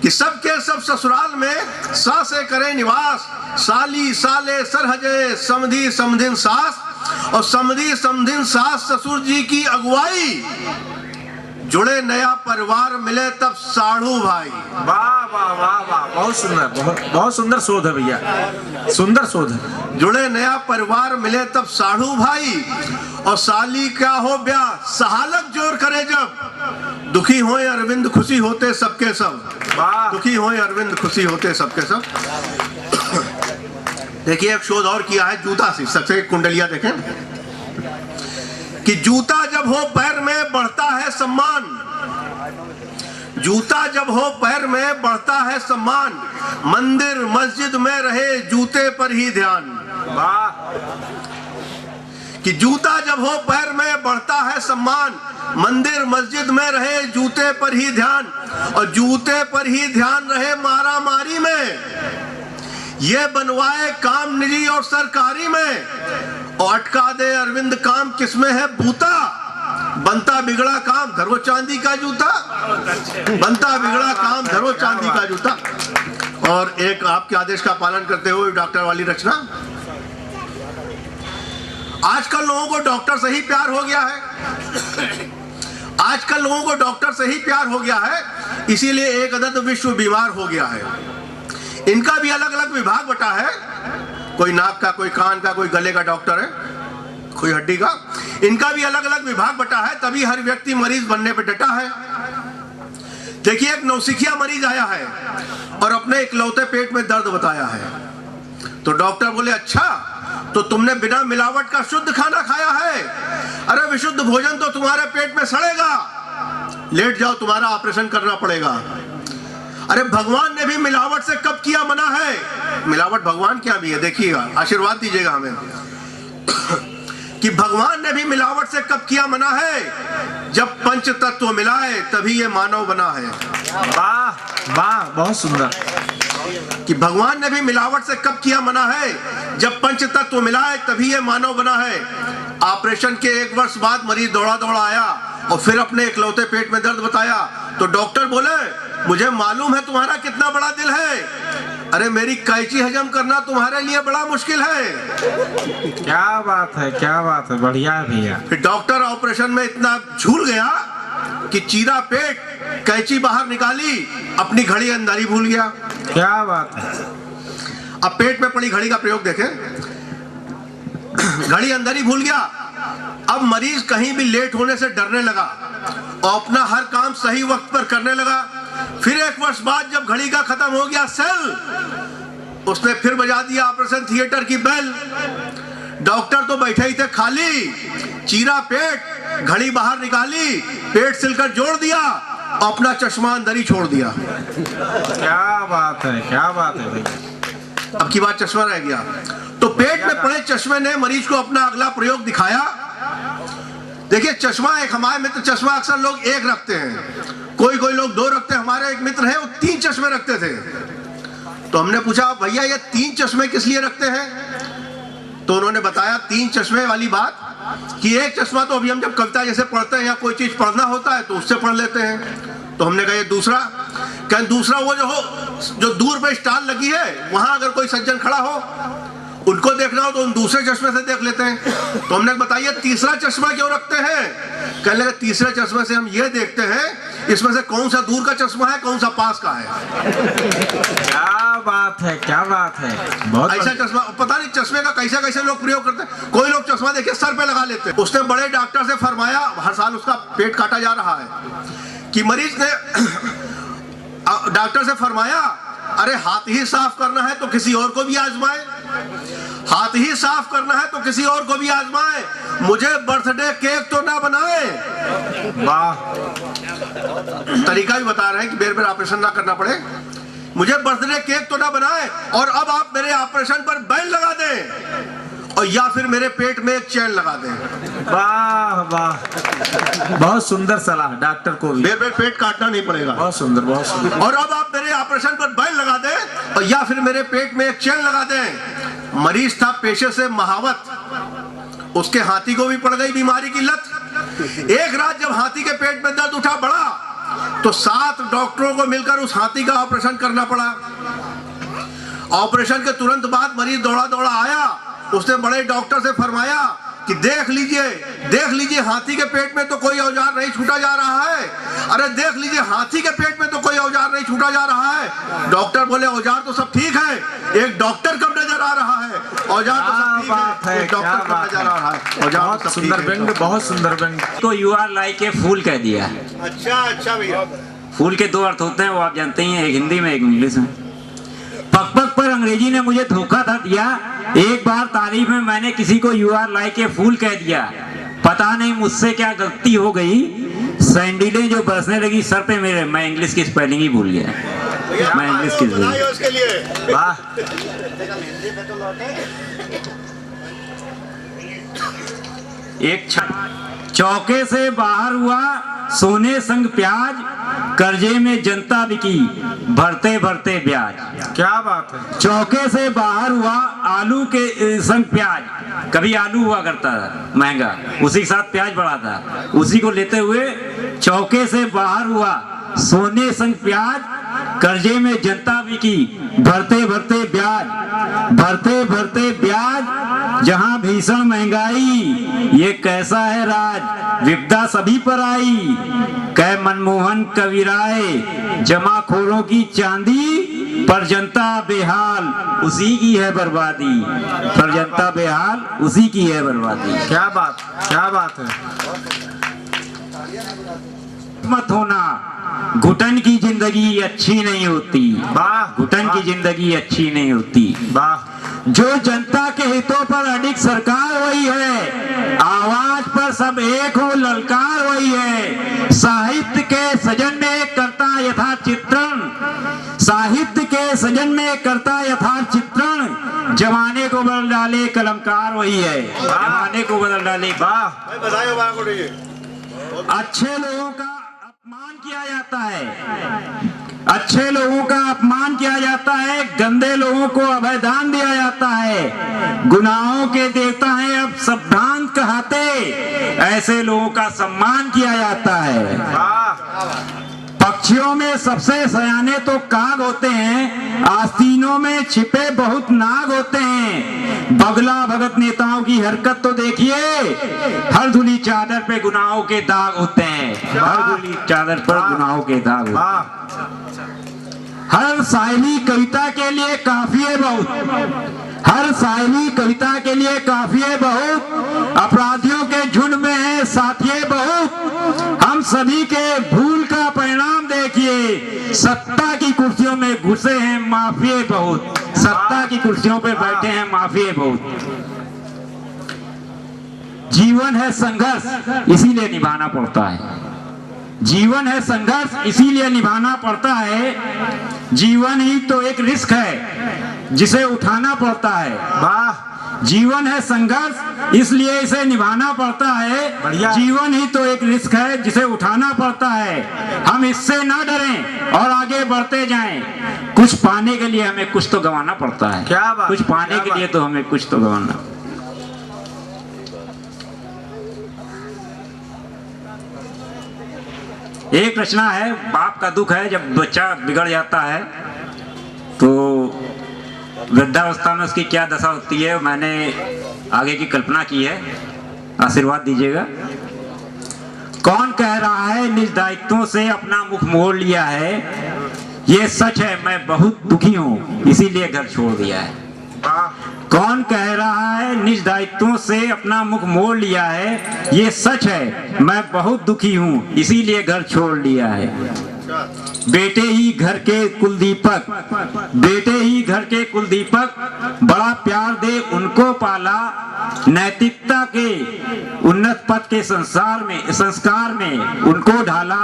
कि सबके सब ससुराल में सा से करें निवास, साली साले सरहजे समधी समधिन सास। और समधी समधिन सास ससुर जी की अगुवाई, जुड़े नया परिवार मिले तब साढ़ू भाई। वाह वाह वाह वाह, बहुत सुंदर, बहुत सुंदर शोध है भैया, सुंदर शोध है। जुड़े नया परिवार मिले तब साढ़ू भाई, और साली क्या हो ब्याह सहालक जोर करे जब, दुखी होए अरविंद खुशी होते सबके सब। वाह, दुखी होए अरविंद खुशी होते सबके सब। देखिए एक शोध और किया है जूता से, सबसे कुंडलिया देखें। कि जूता जब हो पैर में बढ़ता है सम्मान, जूता जब हो पैर में बढ़ता है सम्मान, मंदिर मस्जिद में रहे जूते पर ही ध्यान। कि जूता जब हो पैर में बढ़ता है सम्मान, मंदिर मस्जिद में रहे जूते पर ही ध्यान, और जूते पर ही ध्यान रहे मारा मारी में। ये बनवाए काम निजी और सरकारी में, और अटका दे अरविंद काम किसमें है बूता। बनता बिगड़ा काम धरो चांदी का जूता, बनता बिगड़ा काम धरो चांदी का जूता। और एक आपके आदेश का पालन करते हुए डॉक्टर वाली रचना। आजकल लोगों को डॉक्टर से ही प्यार हो गया है, आजकल लोगों को डॉक्टर से ही प्यार हो गया है, इसीलिए एक अदद विश्व बीमार हो गया है। इनका भी अलग अलग विभाग बटा है, कोई नाक का, कोई कान का, कोई गले का डॉक्टर है, कोई हड्डी का। इनका भी अलग अलग विभाग बटा है, तभी हर व्यक्ति मरीज बनने पे डटा है। देखिए, एक नौसिखिया मरीज आया है और अपने इकलौते पेट में दर्द बताया है। तो डॉक्टर बोले, अच्छा तो तुमने बिना मिलावट का शुद्ध खाना खाया है? अरे विशुद्ध भोजन तो तुम्हारे पेट में सड़ेगा, लेट जाओ तुम्हारा ऑपरेशन करना पड़ेगा। अरे भगवान ने भी मिलावट से कब किया मना है? मिलावट भगवान क्या भी है, देखिएगा, आशीर्वाद दीजिएगा हमें कि भगवान ने भी मिलावट से कब किया मना है? जब पंच तत्व मिलाए तभी ये मानव बना है। वाह वाह, बहुत सुंदर। कि भगवान ने भी मिलावट से कब किया मना है? जब पंच तत्व मिलाए तभी ये मानव बना है। ऑपरेशन के 1 वर्ष बाद मरीज दौड़ा दौड़ा आया और फिर अपने इकलौते पेट में दर्द बताया। तो डॉक्टर बोले, मुझे मालूम है तुम्हारा कितना बड़ा दिल है, अरे मेरी कैंची हजम करना तुम्हारे लिए बड़ा मुश्किल है। क्या बात है, क्या बात है, बढ़िया है भैया। फिर डॉक्टर ऑपरेशन में इतना झूल गया कि चीरा पेट, कैंची बाहर निकाली, अपनी घड़ी अंदर ही भूल गया। क्या बात है। अब पेट में पड़ी घड़ी का प्रयोग देखें, घड़ी अंदर ही भूल गया। अब मरीज कहीं भी लेट होने से डरने लगा और अपना हर काम सही वक्त पर करने लगा। फिर 1 वर्ष बाद जब घड़ी का खत्म हो गया सेल, उसने फिर बजा दिया ऑपरेशन थिएटर की बेल। डॉक्टर तो बैठे ही थे खाली, चीरा पेट, घड़ी बाहर निकाली, पेट सिलकर जोड़ दिया और अपना चश्मा अंदर ही छोड़ दिया। क्या बात है, क्या बात है भैया। अब की बात चश्मा रह गया। तो पेट में पड़े चश्मे ने मरीज को अपना अगला प्रयोग दिखाया। देखिए, चश्मा एक, हमारे मित्र चश्मा अक्सर लोग एक रखते हैं, कोई कोई लोग 2 रखते हैं। हमारे एक मित्र हैं, वो 3 चश्मे रखते थे। तो हमने पूछा, भैया ये 3 चश्मे किस लिए रखते हैं? तो उन्होंने बताया 3 चश्मे वाली बात कि एक चश्मा तो अभी हम जब कविता जैसे पढ़ते हैं या कोई चीज पढ़ना होता है तो उससे पढ़ लेते हैं। तो हमने कहा ये दूसरा, क्या दूसरा वो जो दूर पे स्टाल लगी है, वहां अगर कोई सज्जन खड़ा हो, उनको देखना हो तो उन दूसरे चश्मे से देख लेते हैं। तो हमने बताइए तीसरा चश्मा क्यों रखते हैं? कहने लगे, तीसरे चश्मे से हम ये देखते हैं इसमें से कौन सा दूर का चश्मा है, कौन सा पास का है। क्या बात है, क्या बात है, बहुत ऐसा चश्मा, पता नहीं चश्मे का कैसे कैसे लोग प्रयोग करते हैं। कोई लोग चश्मा देखिए सर पे लगा लेते हैं। उसने बड़े डॉक्टर से फरमाया, हर साल उसका पेट काटा जा रहा है, कि मरीज ने डॉक्टर से फरमाया, अरे हाथ ही साफ करना है तो किसी और को भी आजमाए, हाथ ही साफ करना है तो किसी और को भी आजमाए, मुझे बर्थडे केक तो ना बनाए। वाह। तरीका भी बता रहे हैं कि बेर बेर ऑपरेशन ना करना पड़े, मुझे बर्थडे केक तो ना बनाए, और अब आप मेरे ऑपरेशन पर बैन लगा दें और या फिर मेरे पेट में एक चैन लगा दें। वाह वाह, बहुत सुंदर सलाह, डॉक्टर को भी बेर बेर पेट काटना नहीं पड़ेगा। बहुत सुंदर, बहुत सुंदर। और अब आप मेरे ऑपरेशन पर बैन लगा दें और या फिर मेरे पेट में एक चैन लगा दें। मरीज था पेशे से महावत, उसके हाथी को भी पड़ गई बीमारी की लत। एक रात जब हाथी के पेट में दर्द उठा बड़ा तो 7 डॉक्टरों को मिलकर उस हाथी का ऑपरेशन करना पड़ा। ऑपरेशन के तुरंत बाद मरीज दौड़ा दौड़ा आया, उसने बड़े डॉक्टर से फरमाया कि देख लीजिए हाथी के पेट में तो कोई औजार नहीं छूटा जा रहा है। अरे देख लीजिए हाथी के पेट में तो कोई औजार नहीं छूटा जा रहा है। डॉक्टर बोले, औजार तो सब ठीक है, एक डॉक्टर कब नजर आ रहा है? औजार तो सब ठीक है, एक डॉक्टर कब नजर आ रहा है? औजार बहुत सुंदर व्यंग, बहुत सुंदर व्यंग। तो यू आर लाइक ए फूल कह दिया। अच्छा भैया, फूल के 2 अर्थ होते हैं, वो आप जानते ही हैं, एक हिंदी में एक इंग्लिश में। पग पग पर अंग्रेजी ने मुझे धोखा था दिया, एक बार तारीफ में मैंने किसी को यू आर लाइक ए फूल कह दिया। पता नहीं मुझसे क्या गलती हो गई, सैंडीलें जो बरसने लगी सर पे मेरे, मैं इंग्लिश की स्पेलिंग ही भूल गया। मैं इंग्लिश की बनाइए उसके लिए। वाह। एक चौके से बाहर हुआ सोने संग प्याज, कर्जे में जनता बिकी भरते भरते ब्याज। क्या बात है। चौके से बाहर हुआ आलू के संग प्याज, कभी आलू हुआ करता था महंगा, उसी के साथ प्याज बढ़ा था, उसी को लेते हुए चौके से बाहर हुआ सोने संग प्याज, कर्जे में जनता बिकी भरते भरते ब्याज, भरते भरते ब्याज, जहां भीषण महंगाई ये कैसा है राज, विपदा सभी पर आई, कै मनमोहन कविराय, जमाखोरों की चांदी पर जनता बेहाल उसी की है बर्बादी, पर जनता बेहाल उसी की है बर्बादी। क्या बात है। मत होना, घुटन की जिंदगी अच्छी नहीं होती, वाह। घुटन की जिंदगी अच्छी नहीं होती। वाह। जो जनता के हितों पर अडिग सरकार वही है, आवाज पर सब एक हो ललकार वही है, साहित्य के सजन में करता यथार्थ चित्रण, साहित्य के सजन में करता यथार्थ चित्रण, जमाने को बदल डाले कलमकार वही है, जमाने को बदल डाले। वाह। अच्छे लोगों का अपमान किया जाता है, अच्छे लोगों का अपमान किया जाता है, गंदे लोगों को अभयदान दिया जाता है, गुनाहों के देवता हैं अब सब भ्रांत कहते, ऐसे लोगों का सम्मान किया जाता है। पक्षियों में सबसे सयाने तो काग होते हैं, आस्तीनों में छिपे बहुत नाग होते हैं, बगला भगत नेताओं की हरकत तो देखिए, हर धुली चादर पे गुनाहों के दाग होते हैं, हर धुली चादर पर गुनाहों के दाग होते हैं। हर शायरी कविता के लिए काफी है बहुत, हर शायरी कविता के लिए काफी है बहुत, अपराधियों के झुंड में है साथी बहुत, हम सभी के भूल का परिणाम देखिए, सत्ता की कुर्सियों में घुसे हैं माफिये बहुत, सत्ता की कुर्सियों पे बैठे हैं माफिये बहुत। जीवन है संघर्ष इसीलिए निभाना पड़ता है, जीवन है संघर्ष इसीलिए निभाना पड़ता है, जीवन ही तो एक रिस्क है जिसे उठाना पड़ता है। वाह। जीवन है संघर्ष इसलिए इसे निभाना पड़ता है, जीवन ही तो एक रिस्क है जिसे उठाना पड़ता है, हम इससे ना डरें और आगे बढ़ते जाएं, कुछ पाने के लिए हमें कुछ तो गंवाना पड़ता है। क्या बात। कुछ पाने के लिए तो हमें कुछ तो गंवाना। एक रचना है, बाप का दुख है, जब बच्चा बिगड़ जाता है तो वृद्धावस्था में उसकी क्या दशा होती है, मैंने आगे की कल्पना की है, आशीर्वाद दीजिएगा। कौन कह रहा है निज दायित्वों से अपना मुख मोड़ लिया है, ये सच है मैं बहुत दुखी हूँ इसीलिए घर छोड़ दिया है। कौन कह रहा है निज दायित्वों से अपना मुख मोड़ लिया है, ये सच है मैं बहुत दुखी हूँ इसीलिए घर छोड़ लिया है। बेटे ही घर के कुलदीपक, बेटे ही घर के कुलदीपक, बड़ा प्यार दे उनको पाला, नैतिकता के उन्नत पथ के संस्कार में उनको ढाला,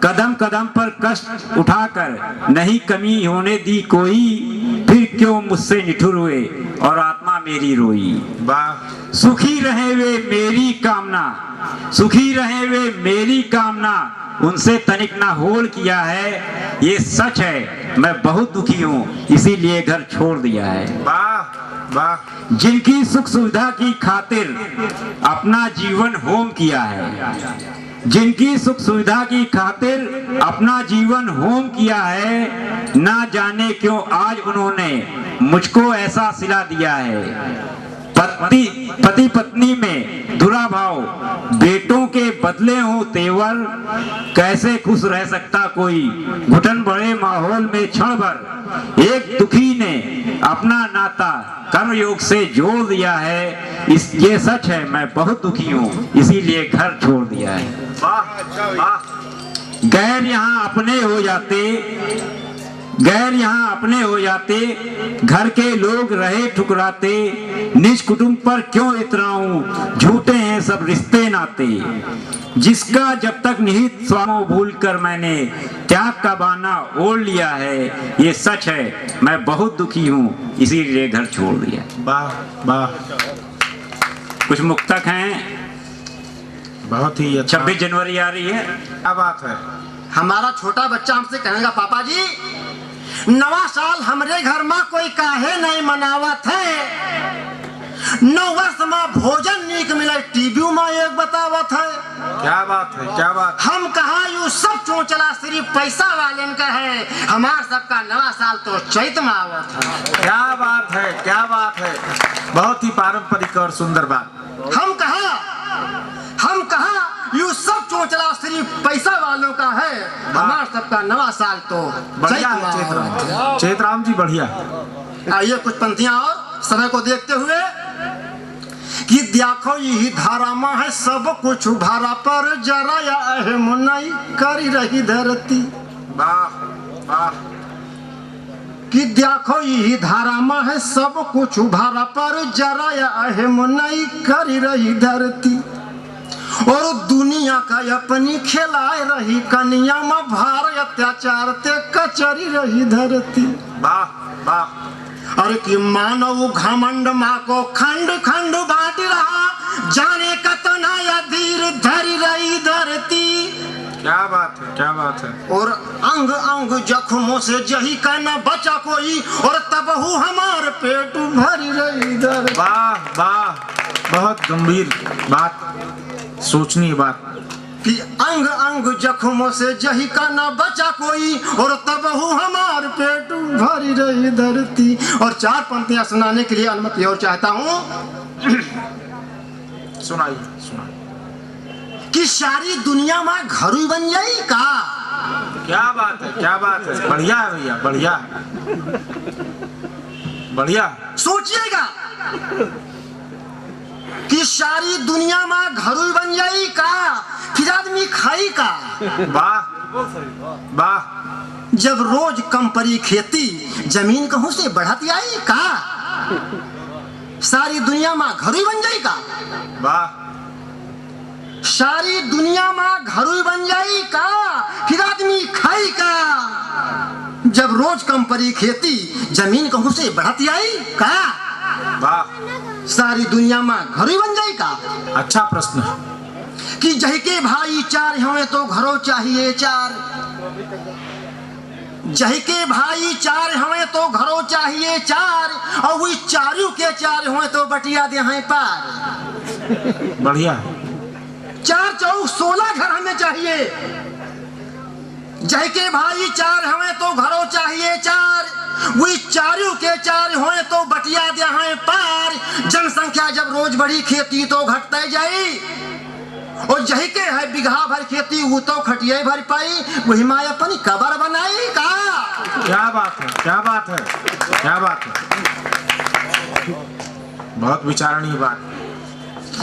कदम कदम पर कष्ट उठाकर नहीं कमी होने दी कोई, फिर क्यों मुझसे निठुर हुए और आत्मा मेरी रोई। सुखी रहे वे मेरी कामना, सुखी रहे वे मेरी कामना, उनसे तनिक ना होल किया है, ये सच है मैं बहुत दुखी हूँ इसीलिए घर छोड़ दिया है। जिनकी सुख सुविधा की खातिर अपना जीवन होम किया है, जिनकी सुख सुविधा की खातिर अपना जीवन होम किया है, ना जाने क्यों आज उन्होंने मुझको ऐसा सिला दिया है। पति पत्नी में दुरा भाव, बेटों के बदले हो तेवर, कैसे खुश रह सकता कोई घुटन बड़े माहौल में क्षण भर, एक दुखी ने अपना नाता कर्म योग से जोड़ दिया है, ये सच है मैं बहुत दुखी हूँ इसीलिए घर छोड़ दिया है। गैर यहाँ अपने हो जाते, गैर यहाँ अपने हो जाते, घर के लोग रहे ठुकराते, निज कुटुंब पर क्यों इतराऊं, झूठे हैं सब रिश्ते नाते। जिसका जब तक निहित स्वामो भूल कर मैंने त्याग का बाना ओढ़ लिया है, ये सच है मैं बहुत दुखी हूँ इसीलिए घर छोड़ दिया। वाह वाह, कुछ मुक्तक हैं। बहुत ही अच्छा। 26 जनवरी आ रही है। क्या बात है। हमारा छोटा बच्चा हमसे कहेगा पापा जी नवा साल हमरे घर में कोई काहे नहीं मनावत है, नौ वर्ष में भोजन नीक मिले टीवी में एक बतावत है। क्या बात है, क्या बात। हम कहा यू सब चोचला सिर्फ पैसा वाले का है, हमार सबका नवा साल तो चैत में आवत है। क्या बात है, क्या बात है, बहुत ही पारंपरिक और सुंदर बात। हम कहा यू सब चोचला सिर्फ पैसा वालों का है, हमार सबका नवा साल तो बढ़िया चैत में आवत है। चेतराम, चेतराम जी बढ़िया। आइए कुछ पंक्तियां और समय को देखते हुए कि देखो यही धारा में है सब कुछ भारा पर जरा या अहम नहीं करी रही धरती। वाह वाह। कि देखो यही धारा में है सब कुछ भारा पर जरा या अहम नहीं करी रही धरती, और दुनिया का अपनी खिलाए रही कन्या में भार अत्याचार ते कचरी रही धरती। वाह वाह। अरे कि मानव घमंड माँ को खंड खंड बांट रहा, जाने कतना या धीर धरी रही धरती। क्या बात है, क्या बात है। और अंग अंग जख्मों से जही का न बचा कोई, और तबहू हमार पेट भरी रही धरती। वाह वाह, बहुत गंभीर बात, सोचनीय बात। कि अंग अंग जख्मों से जही का न बचा कोई, और तबहू हमार पेट भरी रही धरती। और 4 पंक्तियां सुनाने के लिए अनुमति और चाहता हूँ। सुनाइए सुनाइए। कि सारी दुनिया में घर ही बन जाई का। क्या बात है, क्या बात है, बढ़िया है भैया, बढ़िया बढ़िया। सोचिएगा कि सारी दुनिया में घर ही बन जाई का, फिर आदमी खाई का। वाह वाह। जब रोज कम परी खेती, जमीन कहूं से बढ़ती आई का। सारी दुनिया में घर ही बन जाई का। वाह। सारी दुनिया में घर ही बन जाई का, फिर आदमी खाई का। जब रोज कम परी खेती, जमीन कहूं से बढ़ती आई का। वाह। सारी दुनिया में घर ही बन जाई का। अच्छा प्रश्न है। कि जही के भाई 4 हमें तो घरों चाहिए 4। जही के भाई 4 हमें तो घरों चाहिए 4, और वही 4 के 4 हुए तो बटिया दे हैं पार। बढ़िया। 4 चौक 16 घर हमें चाहिए। जही के भाई 4 हमें तो घरों चाहिए 4, वही 4 के 4 हुए तो बटिया दे हैं पार। जनसंख्या जब रोज बढ़ी खेती तो घटते जाई, और जही के है बिघा भर खेती वो तो खटिया भर पाई, वही माँ अपनी कबर बनाई का। क्या बात है, क्या बात है, क्या बात है, बहुत विचारणीय बात।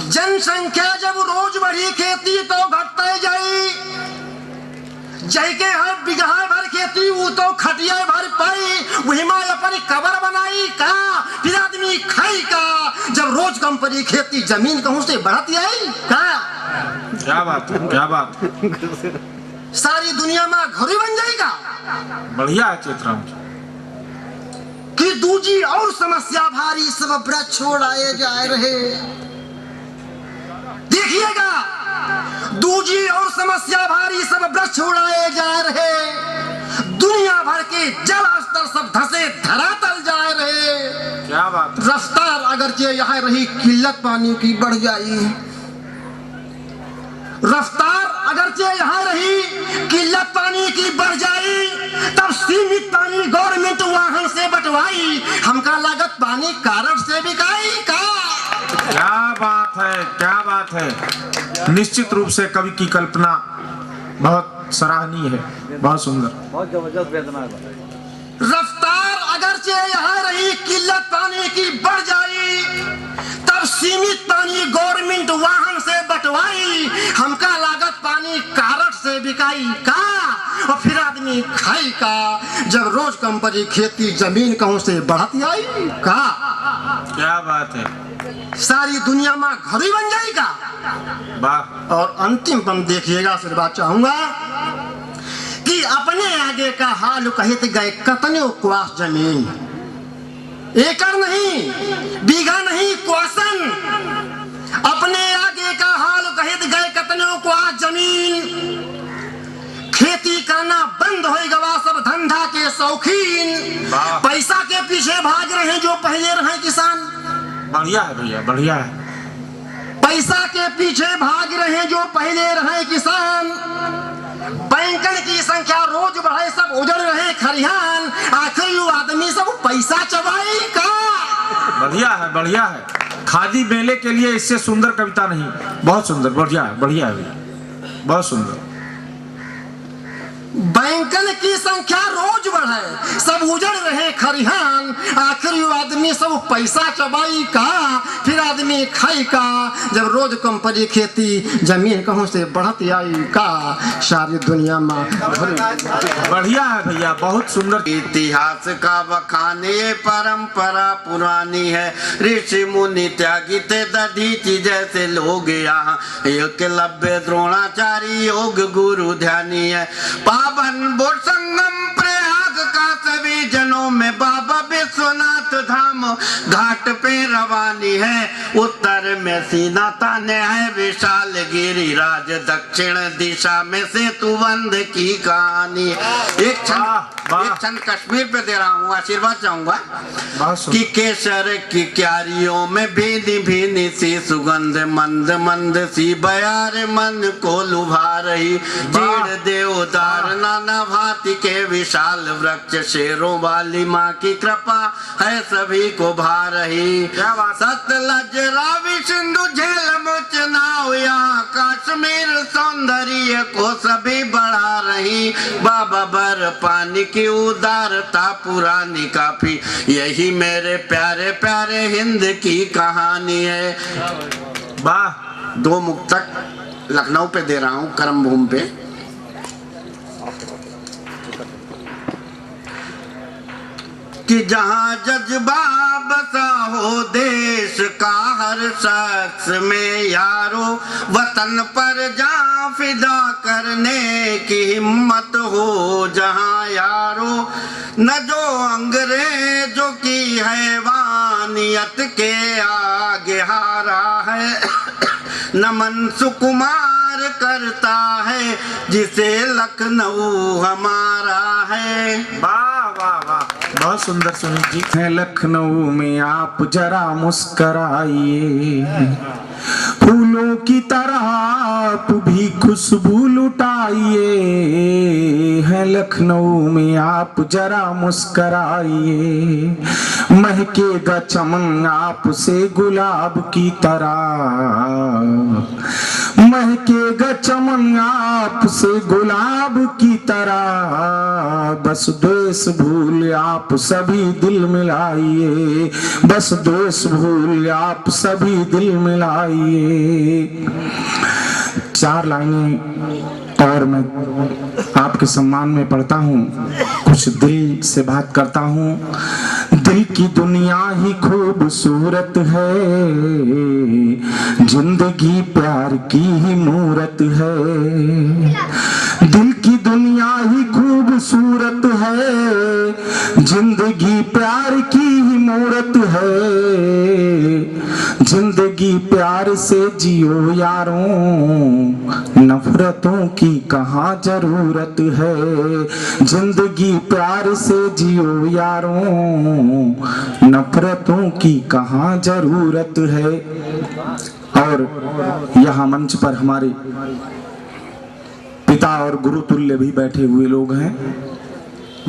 जनसंख्या जब रोज बढ़ी खेती तो घटते जाई, जही के है बिघा भर खेती वो तो खटिया भर पाई, वही माँ अपनी कबर बनाई का। फिर आदमी खाई का। जब रोज कम पड़ी खेती, जमीन कहूं से बढ़ती आई का। क्या बात है, क्या बात है। सारी दुनिया में घर ही बन जाएगा। बढ़िया है चेतराम जी। कि दूजी और समस्या भारी सब व्रत छोड़ाए जा रहे। देखिएगा, दूजी और समस्या भारी सब व्रत छोड़ाए जा रहे। दुनिया भर के जल स्तर सब धसे धरातल जा रहे। क्या बात है। रफ्तार अगरचे यहाँ रही किल्लत पानी की बढ़ जाई। रफ्तार अगरचे यहाँ रही किल्लत पानी की बढ़ जाई, तब सीमित पानी गवर्नमेंट वाहन से बंटवाई, हमका लागत पानी कारण से बिकाई का। क्या बात है, क्या बात है। निश्चित रूप से कवि की कल्पना बहुत सराहनीय है, बहुत सुंदर, बहुत जबरदस्त वेदना है। रफ्तार अगरचे यहाँ रही किल्लत पानी की बढ़ जाई, तब सीमित पानी गवर्नमेंट वाहन से बंटवाई, हमका लागत पानी कारट से बिकाई का। और फिर आदमी खाई का जब रोज कंपनी खेती जमीन कहूं से बढ़ती आई का क्या बात है, सारी दुनिया में घर ही बन जाएगा। वाह। और अंतिम पन देखिएगा, आशीर्वाद चाहूंगा कि अपने आगे का हाल कहते गए कतने क्वास जमीन, एकड़ नहीं बीघा नहीं क्वासन, अपने आगे का हाल कहते गए कतने क्वास जमीन, खेती करना बंद हो गवा सब धंधा के शौकीन, पैसा के पीछे भाग रहे जो पहले रहे किसान। बढ़िया है भैया, बढ़िया है। पैसा के पीछे भाग रहे जो पहले रहे किसान, बैंकन की संख्या रोज बढ़े सब उजड़ रहे खरिहान, आखिर यू आदमी सब पैसा चबाई का। बढ़िया है, बढ़िया है। खादी मेले के लिए इससे सुंदर कविता नहीं। बहुत सुंदर, बढ़िया है, बढ़िया है भैया, बहुत सुंदर। बैंकन की संख्या रोज बढ़े सब उजड़ रहे खरिहान, आखिर यू आदमी सब पैसा चबाई का, फिर आदमी खाई का जब रोज कंपनी खेती जमीन कहूं से बढ़ती आई का, सारी दुनिया में। बढ़िया है भैया, बहुत सुंदर। इतिहास का बखाने परंपरा पुरानी है, ऋषि मुनि त्यागी थे दधीचि जैसे लोग यहाँ, एकलव्य द्रोणाचार्य योग गुरु ध्यानी है, पावन बोर संगम प्रयाग का सभी जनों में बाबा विश्वनाथ धाम घाट पे रवानी है, उत्तर में सीना ताने है विशाल गिरिराज, दक्षिण दिशा में सेतुबंध की कहानी। एक क्षण कश्मीर पे दे रहा हूँ, आशीर्वाद चाहूंगा कि केसर की क्यारियों में भीनी भीनी सी सुगंध, मंद मंद सी बयार मन को लुभा रही, चीड़ देवदार नाना भांति के विशाल वृक्ष, शेरों वाली माँ की कृपा है सभी को भा रही, सतलज रावी सिंधु झेलम चनाव, यहाँ कश्मीर सौंदर्य को सभी बढ़ा रही, बाबा बर पानी की उदारता पुरानी काफी, यही मेरे प्यारे प्यारे हिंद की कहानी है। वाह। 2 मुक्तक लखनऊ पे दे रहा हूँ, कर्म भूमि पे। कि जहाँ जज्बा बसा हो देश का हर शख्स में यारो, वतन पर जान फिदा करने की हिम्मत हो जहाँ यारो, न जो अंग्रेजों की हैवानियत के आगे हारा है, नमन सुकुमार करता है जिसे लखनऊ हमारा है। वाह वाह वाह, बहुत सुंदर सुनील जी। है लखनऊ में आप जरा मुस्कराइए, फूलों की तरह आप भी खुशबू लुटाइए, है लखनऊ में आप जरा मुस्कराइए, महकेगा चमन आपसे गुलाब की तरह, महकेगा चमन आपसे गुलाब की तरह, बस द्वेष भूल आप सभी दिल मिलाइए, बस द्वेष भूल आप सभी दिल मिलाइए। 4 लाइनें और मैं आपके सम्मान में पढ़ता हूँ, कुछ दिल से बात करता हूँ। दिल की दुनिया ही खूबसूरत है, जिंदगी प्यार की ही मूरत है, दिल की दुनिया ही खूबसूरत है, जिंदगी प्यार की ही मूरत है, जिंदगी प्यार से जियो यारों, नफरतों की कहाँ जरूरत है, जिंदगी प्यार से जियो यारों, नफरतों की कहाँ जरूरत है। और यहाँ मंच पर हमारे पिता और गुरु तुल्य भी बैठे हुए लोग हैं।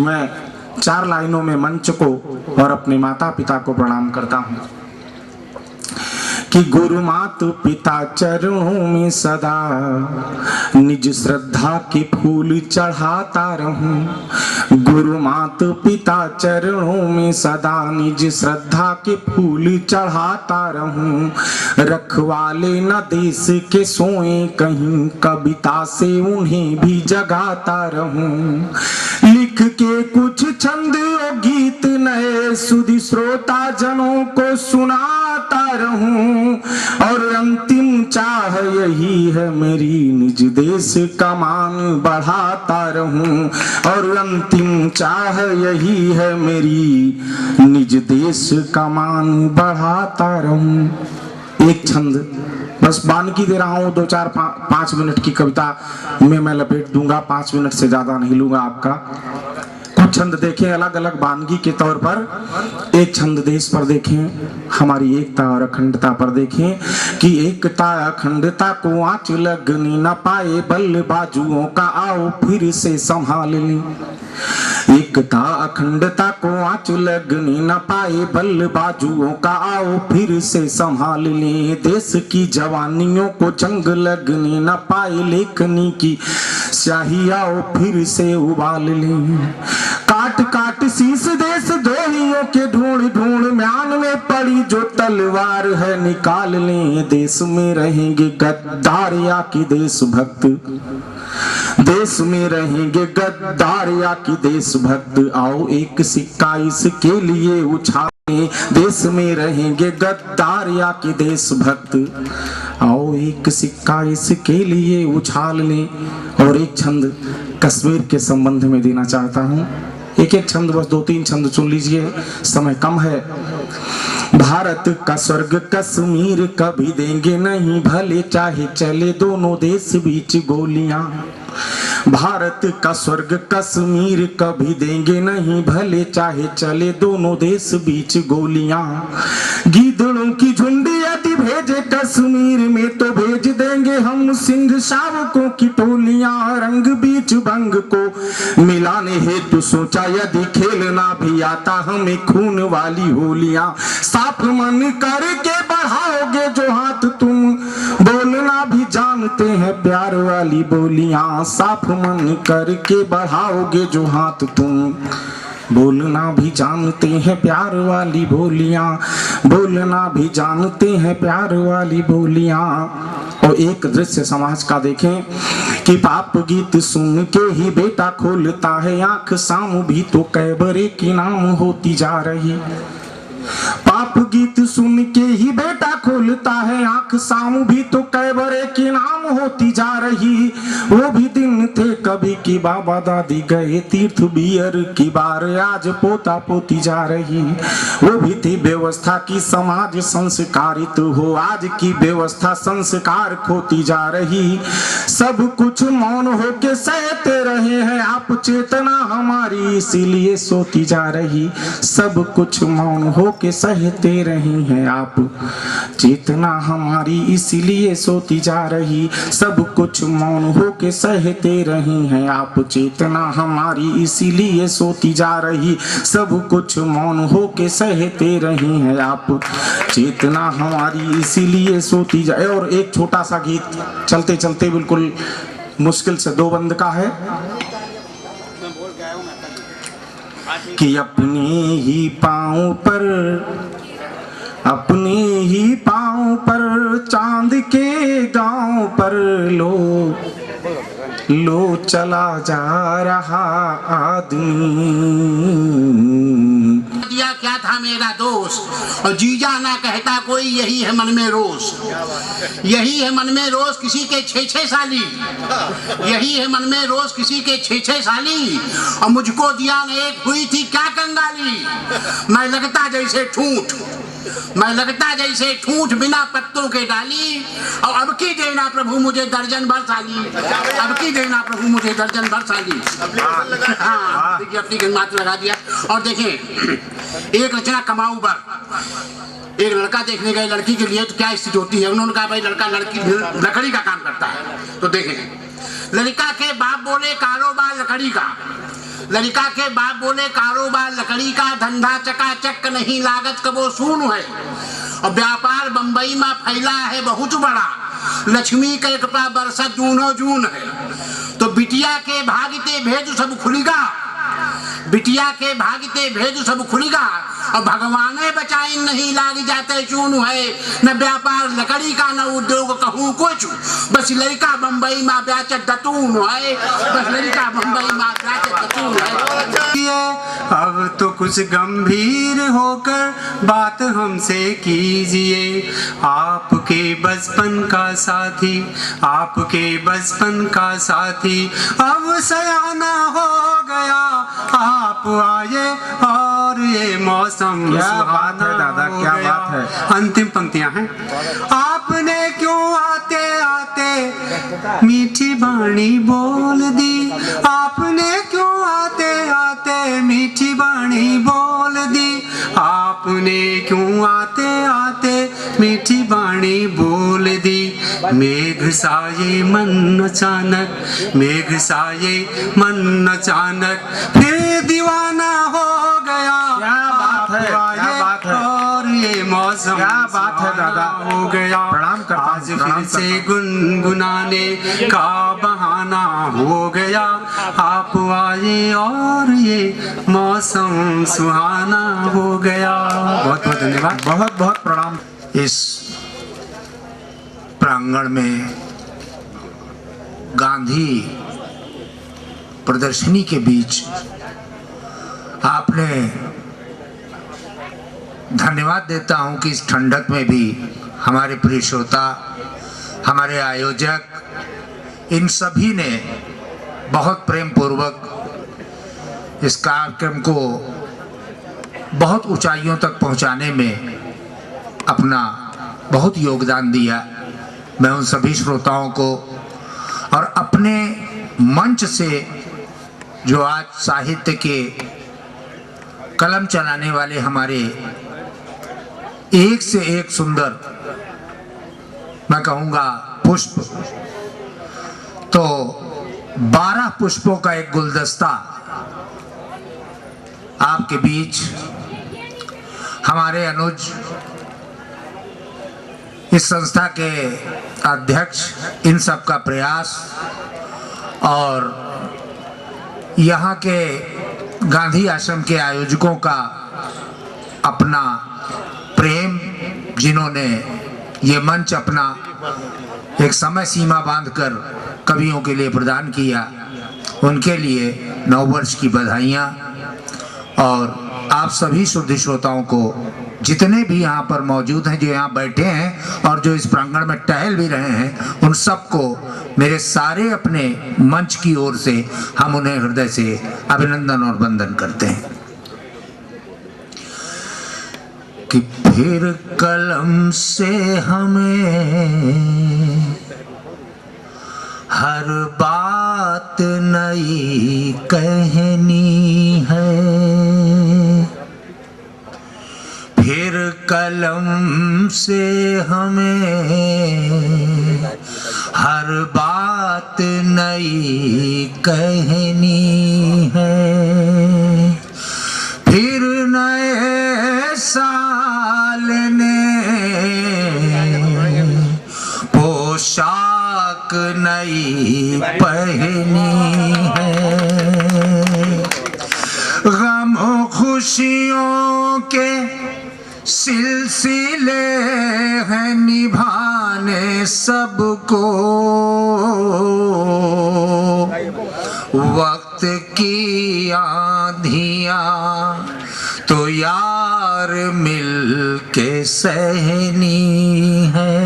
मैं 4 लाइनों में मंच को और अपने माता पिता को प्रणाम करता हूँ कि गुरु मात पिता चरणों में सदा निज श्रद्धा के फूल चढ़ाता रहूं। गुरु मात पिता चरणों में सदा निज श्रद्धा के फूल चढ़ाता रहूं। रखवाले न देश के सोए कहीं, कविता से उन्हें भी जगाता रहूं। लिख के कुछ छंद और गीत नए सुधि श्रोता जनों को सुनाता रहूं। और अंतिम चाह यही है मेरी, निज देश का मान बढ़ाता रहूं। और अंतिम चाह यही है मेरी, निज देश का मान बढ़ाता रहूं। एक छंद बस बानगी दे रहा हूं, 2-4-5 मिनट की कविता में मैं लपेट दूंगा, 5 मिनट से ज्यादा नहीं लूंगा आपका। कुछ छंद देखें अलग अलग बानगी के तौर पर। एक छंद देश पर देखें, हमारी एकता और अखंडता पर देखें कि एकता अखंडता को आंच लगनी न पाए, बल बाजुओं का आओ फिर से संभाल लें। एकता अखंडता को आंच लगनी न पाए, बल बाजुओं का आओ फिर से संभाल लें। देश की जवानियों को जंग लगनी न पाए, लेखनी की स्याही आओ फिर से उबाल लें। काट काट शीश देश द्रोहियों के ढूंढ ढूंढ म्यान में पड़ी जो तलवार है निकाल लें। देश में रहेंगे गद्दार या कि देशभक्त, देश में रहेंगे गद्दार या कि देशभक्त, आओ एक सिक्का इसके लिए उछालें। देश में रहेंगे गद्दार या कि देशभक्त, आओ एक सिक्का इसके लिए उछाल लें। और एक छंद कश्मीर के संबंध में देना चाहता हूँ, एक एक छंद बस 2-3 छंद चुन लीजिए, समय कम है। भारत का स्वर्ग कश्मीर कभी देंगे नहीं, भले चाहे चले दोनों देश बीच गोलियां। भारत का स्वर्ग कश्मीर कभी देंगे नहीं, भले चाहे चले दोनों देश बीच गोलियां। गीदड़ों की झुंड यदि भेजे कश्मीर में तो भेज देंगे हम सिंह शावकों की टोलियां। रंग बीच भंग को मिलाने हेतु सोचा यदि खेलना भी आता हमें खून वाली होलियां। साफ मन करके बढ़ाओगे जो हाथ तुम, बोलना भी जानते हैं प्यार वाली बोलियां। साफ मन करके बढ़ाओगे जो हाथ तुम, बोलना भी जानते हैं प्यार वाली बोलियां। बोलना भी जानते हैं प्यार वाली बोलियां। और एक दृश्य समाज का देखें कि पाप गीत सुन के ही बेटा खोलता है आंख, सामू भी तो कैबरे की नाम होती जा रही। पाप गीत सुन के ही बेटा खोलता है आंख, सामू भी तो कैबरे की नाम होती जा रही। वो भी दिन थे कभी की बाबा दादी गए तीर्थ बियर की बार, आज पोता पोती जा रही। वो भी थी व्यवस्था की समाज संस्कारित हो, आज की व्यवस्था संस्कार खोती जा रही। सब कुछ मौन होके सहते रहे हैं आप, चेतना हमारी इसीलिए सोती जा रही। सब कुछ मौन होके सहते रहे हैं आप, चेतना हमारी इसीलिए सोती जा रही। सब कुछ मौन होके सहते रहे हैं आप, चेतना हमारी इसीलिए सोती जा रही। सब कुछ मौन होके सहते रहे हैं आप, चेतना हमारी इसीलिए सोती जाए। और एक छोटा सा गीत चलते चलते बिल्कुल मुश्किल से 2 बंद का है कि अपने ही पांव पर, अपने ही पांव पर चांद के गांव पर लो चला जा रहा आदमी। दिया क्या था मेरा दोष, और जीजा ना कहता कोई, यही है मन में रोष। यही है मन में रोष किसी के 6-6 साली, यही है मन में रोष किसी के 6-6 साली। और मुझको दिया ने एक हुई थी क्या कंगाली, मैं लगता जैसे ठूठ, मैं लगता जैसे ठूठ बिना पत्तों के डाली। और अब की देना प्रभु मुझे दर्जन भर साली, अब की देना प्रभु मुझे दर्जन भर साली। हाँ देखिए अपनी गंगात लगा दिया। और देखें एक रचना कमाऊ पर, एक लड़का देखने गए लड़की के लिए तो क्या स्थिति होती है। उन्होंने कहा भाई लड़का लड़की लकड़ी का काम करता है। तो देखें लड़का के बाप बोले कारोबार लकड़ी का, लड़का के बाप बोले कारोबार लकड़ी का, धंधा चकाचक नहीं लागत कबो सून है। और व्यापार बंबई में फैला है बहुत बड़ा। लक्ष्मी का एक बरसा जूनो जून है, तो बिटिया के भागते भेज सब खुलेगा, बिटिया के भागते भेज सब खुलेगा। और भगवाने बचाई नहीं लाग जाते चून है, न व्यापार लकड़ी का न उद्योग कहूँ कुछ, बस लड़का बंबई में ब्याच दतून है, बस लड़का बंबई में ब्याच दतून है। अब तो कुछ गंभीर होकर बात हमसे कीजिए, आपके बचपन का साथी, आपके बचपन का साथी अब सयाना हो गया, आप आए और ये मौसम क्या बात है दादा, क्या बात है। अंतिम पंक्तियां हैं। आपने क्यों आते आते मीठी बाणी बोल दी, आपने क्यों आते आते मीठी बाणी बोल दी, आपने क्यों आते आते मीठी बाणी बोल दी। मेघ साये मन अचानक, मेघ साये मन अचानक फिर दीवाना हो गया। क्या बात है, क्या बात है। और ये मौसम क्या बात है दादा, हो गया। प्रणाम करता हूं, आज प्रणाम फिर से करता गुनगुनाने का बहाना हो गया, आप आए और ये मौसम सुहाना हो गया। बहुत बहुत धन्यवाद, बहुत बहुत प्रणाम। इस प्रांगण में गांधी प्रदर्शनी के बीच आपने, धन्यवाद देता हूं कि इस ठंडक में भी हमारे प्रिय श्रोता, हमारे आयोजक, इन सभी ने बहुत प्रेम पूर्वक इस कार्यक्रम को बहुत ऊंचाइयों तक पहुंचाने में अपना बहुत योगदान दिया। मैं उन सभी श्रोताओं को और अपने मंच से जो आज साहित्य के कलम चलाने वाले हमारे एक से एक सुंदर, मैं कहूँगा पुष्प, तो 12 पुष्पों का एक गुलदस्ता आपके बीच, हमारे अनुज, इस संस्था के अध्यक्ष, इन सब का प्रयास और यहाँ के गांधी आश्रम के आयोजकों का अपना प्रेम, जिन्होंने ये मंच अपना एक समय सीमा बांधकर कवियों के लिए प्रदान किया, उनके लिए नववर्ष की बधाइयाँ। और आप सभी शुद्ध श्रोताओं को, जितने भी यहाँ पर मौजूद हैं, जो यहाँ बैठे हैं और जो इस प्रांगण में टहल भी रहे हैं, उन सबको मेरे सारे अपने मंच की ओर से हम उन्हें हृदय से अभिनंदन और वंदन करते हैं। कि फिर कलम से हमें हर बात नई कहनी है, फिर कलम से हमें हर बात नई कहनी है, फिर नए साल ने पोशाक नई पहनी है, गम खुशियों के सिलसिले हैं निभाने सबको, वक्त की आंधियां तो यार मिल के सहनी है।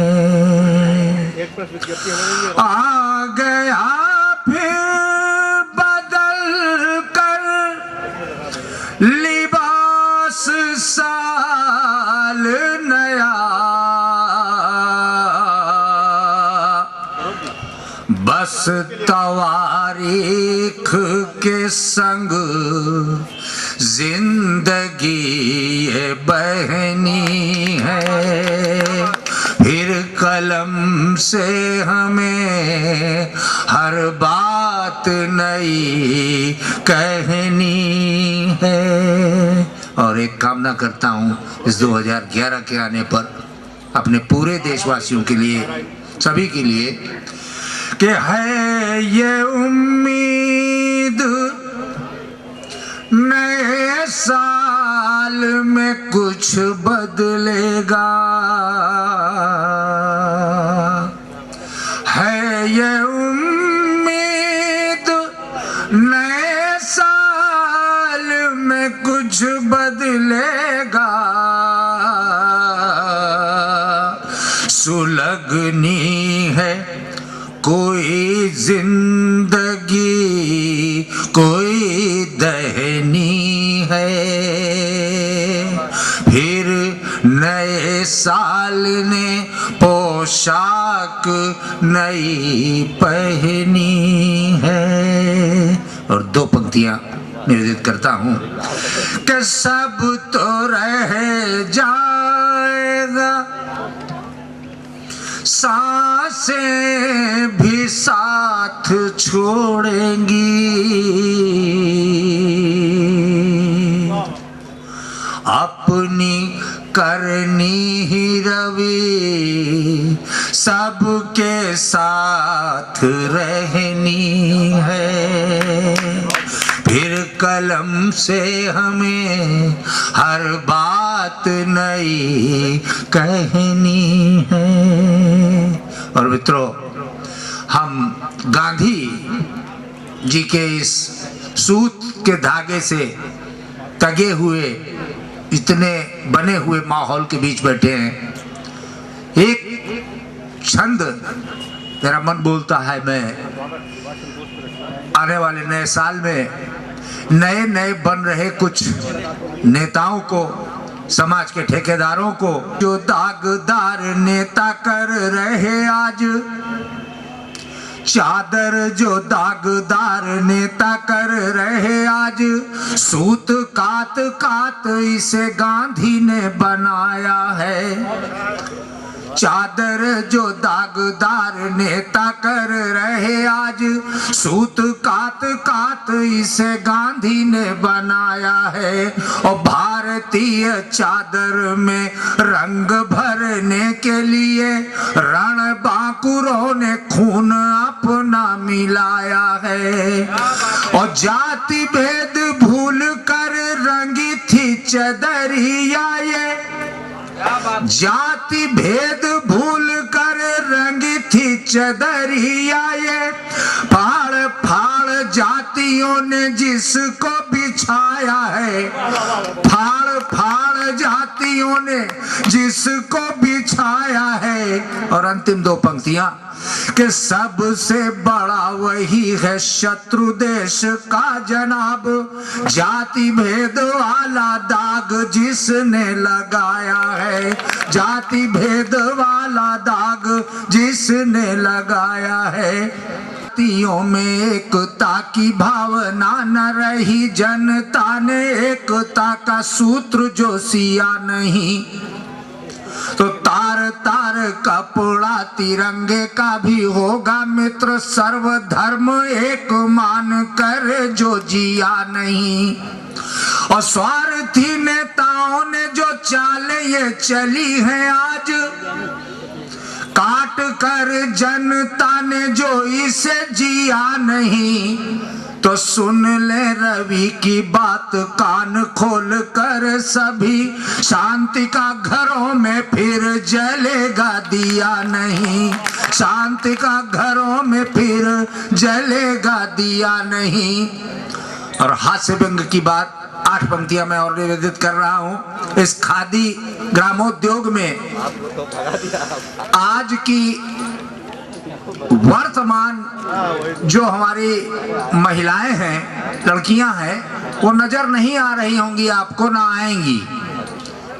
आ गया फिर बदल कर लिबास साल नया, बस तवारीख के संग जिंदगी ये बहनी है, फिर कलम से हमें हर बात नई कहनी है, और एक कामना करता हूँ इस 2011 के आने पर अपने पूरे देशवासियों के लिए, सभी के लिए, कि है ये उम्मीद नए साल में कुछ बदलेगा, है ये उम्मीद नए साल में कुछ बदलेगा, सुलगनी है कोई जिंदगी कोई दहनी है, फिर नए साल ने पोशाक नई पहनी है। और 2 पंक्तियां निवेदित करता हूं कि सब तो रह जाएगा, सांसें भी साथ छोड़ेंगी, अपनी करनी ही रवि सबके साथ रहनी है, फिर कलम से हमें हर बात नई कहनी है। और मित्रों, हम गांधी जी के इस सूत के धागे से तगे हुए इतने बने हुए माहौल के बीच बैठे हैं। एक छंद मेरा मन बोलता है, मैं आने वाले नए साल में नए नए बन रहे कुछ नेताओं को, समाज के ठेकेदारों को, जो दागदार नेता कर रहे आज, चादर जो दागदार नेता कर रहे आज, सूत कात कात इसे गांधी ने बनाया है। चादर जो दागदार नेता कर रहे आज, सूत कात कात इसे गांधी ने बनाया है। और भारतीय चादर में रंग भरने के लिए रणबांकुरों ने खून अपना मिलाया है। और जाति भेद भूल कर रंगी थी चदरिया ये, जाति भेद भूल कर रंगी थी चदरिया ये, फाड़ फाड़ जातियों ने जिसको बिछाया है, फाड़ फाड़ जातियों ने जिसको बिछाया है। और अंतिम 2 पंक्तियां कि सबसे बड़ा वही है शत्रु देश का जनाब, जाति भेद वाला दाग जिसने लगाया है, जाति भेद वाला दाग जिसने लगाया है। जातियों में एकता की भावना न रही, जनता ने एकता का सूत्र जो सिया नहीं, तो तार तार कपड़ा तिरंगे का भी होगा मित्र, सर्वधर्म एक मान कर जो जिया नहीं। और स्वार्थी नेताओं ने जो चालें ये चली है आज, काट कर जनता ने जो इसे जिया नहीं, तो सुन ले रवि की बात कान खोल कर सभी, शांति का घरों में फिर जलेगा दिया नहीं, शांति का घरों में फिर जलेगा दिया नहीं। और हास्य व्यंग की बात 8 पंक्तियां मैं और निवेदित कर रहा हूं। इस खादी ग्रामोद्योग में आज की वर्तमान जो हमारी महिलाएं हैं, लड़कियां हैं, वो नजर नहीं आ रही होंगी आपको, ना आएंगी।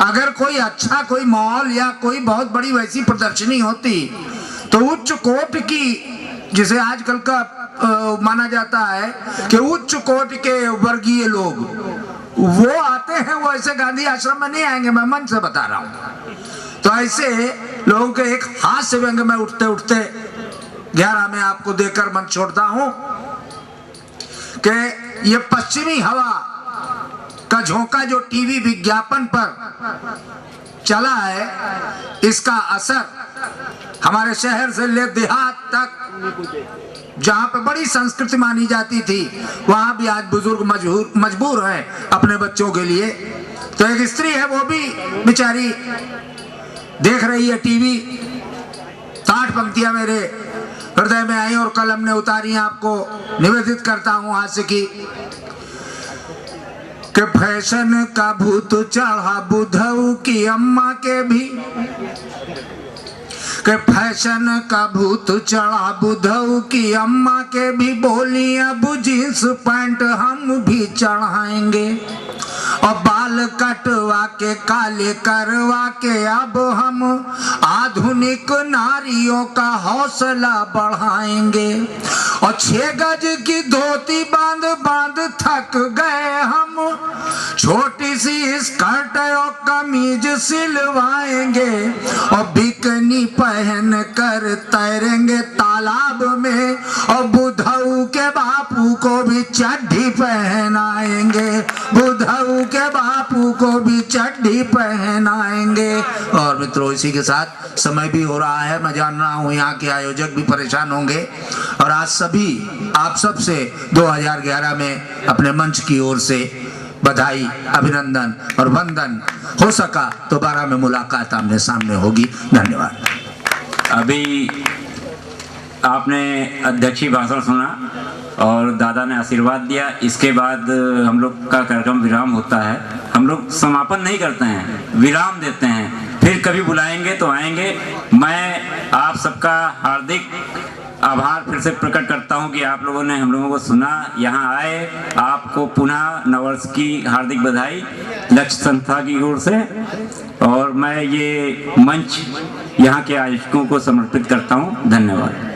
अगर कोई अच्छा कोई मॉल या कोई बहुत बड़ी वैसी प्रदर्शनी होती तो उच्च कोटि की, जिसे आजकल का माना जाता है कि उच्च कोटि के वर्गीय लोग वो आते हैं, वो ऐसे गांधी आश्रम में नहीं आएंगे, मैं मन से बता रहा हूं। तो ऐसे लोगों के एक हास्य व्यंग में उठते उठते 11 में आपको देकर मन छोड़ता हूं कि ये पश्चिमी हवा का झोंका जो टीवी विज्ञापन पर चला है, इसका असर हमारे शहर से ले देहात तक जहां पे बड़ी संस्कृति मानी जाती थी, वहां भी आज बुजुर्ग मजबूर हैं अपने बच्चों के लिए। तो एक स्त्री है, वो भी बेचारी देख रही है टीवी। 60 पंक्तियां मेरे हृदय में आई और कलम ने उतारी, आपको निवेदित करता हूं हास्य की। कि फैशन का भूत चढ़ा बुधऊ की अम्मा के भी, कि फैशन का भूत चढ़ा बुधऊ की अम्मा के भी, बोली अब जींस पैंट हम भी चढ़ाएंगे, और बाल कटवा के काले करवा के अब हम आधुनिक नारियों का हौसला बढ़ाएंगे, और 6 गज की धोती बांध बांध थक गए हम, छोटी सी स्कर्ट और कमीज सिलवाएंगे, और बिकनी पहन कर तैरेंगे तालाब में, और बुधऊ के बापू को भी चड्ढी पहनाएंगे, बुधऊ के बापू को भी चड्ढी पहनाएंगे। और मित्रों, इसी के साथ समय भी हो रहा है, मैं जान रहा हूँ यहाँ के आयोजक भी परेशान होंगे, और आज सभी आप सब से 2011 में अपने मंच की ओर से बधाई, अभिनंदन और वंदन। हो सका तो 12 में मुलाकात आमने सामने होगी। धन्यवाद। अभी आपने अध्यक्षीय भाषण सुना और दादा ने आशीर्वाद दिया। इसके बाद हम लोग का कार्यक्रम विराम होता है। हम लोग समापन नहीं करते हैं, विराम देते हैं, फिर कभी बुलाएंगे तो आएंगे। मैं आप सबका हार्दिक आभार फिर से प्रकट करता हूं कि आप लोगों ने हम लोगों को सुना, यहाँ आए। आपको पुनः नववर्ष की हार्दिक बधाई लक्ष्य संस्था की ओर से, और मैं ये मंच यहाँ के आयोजकों को समर्पित करता हूँ। धन्यवाद।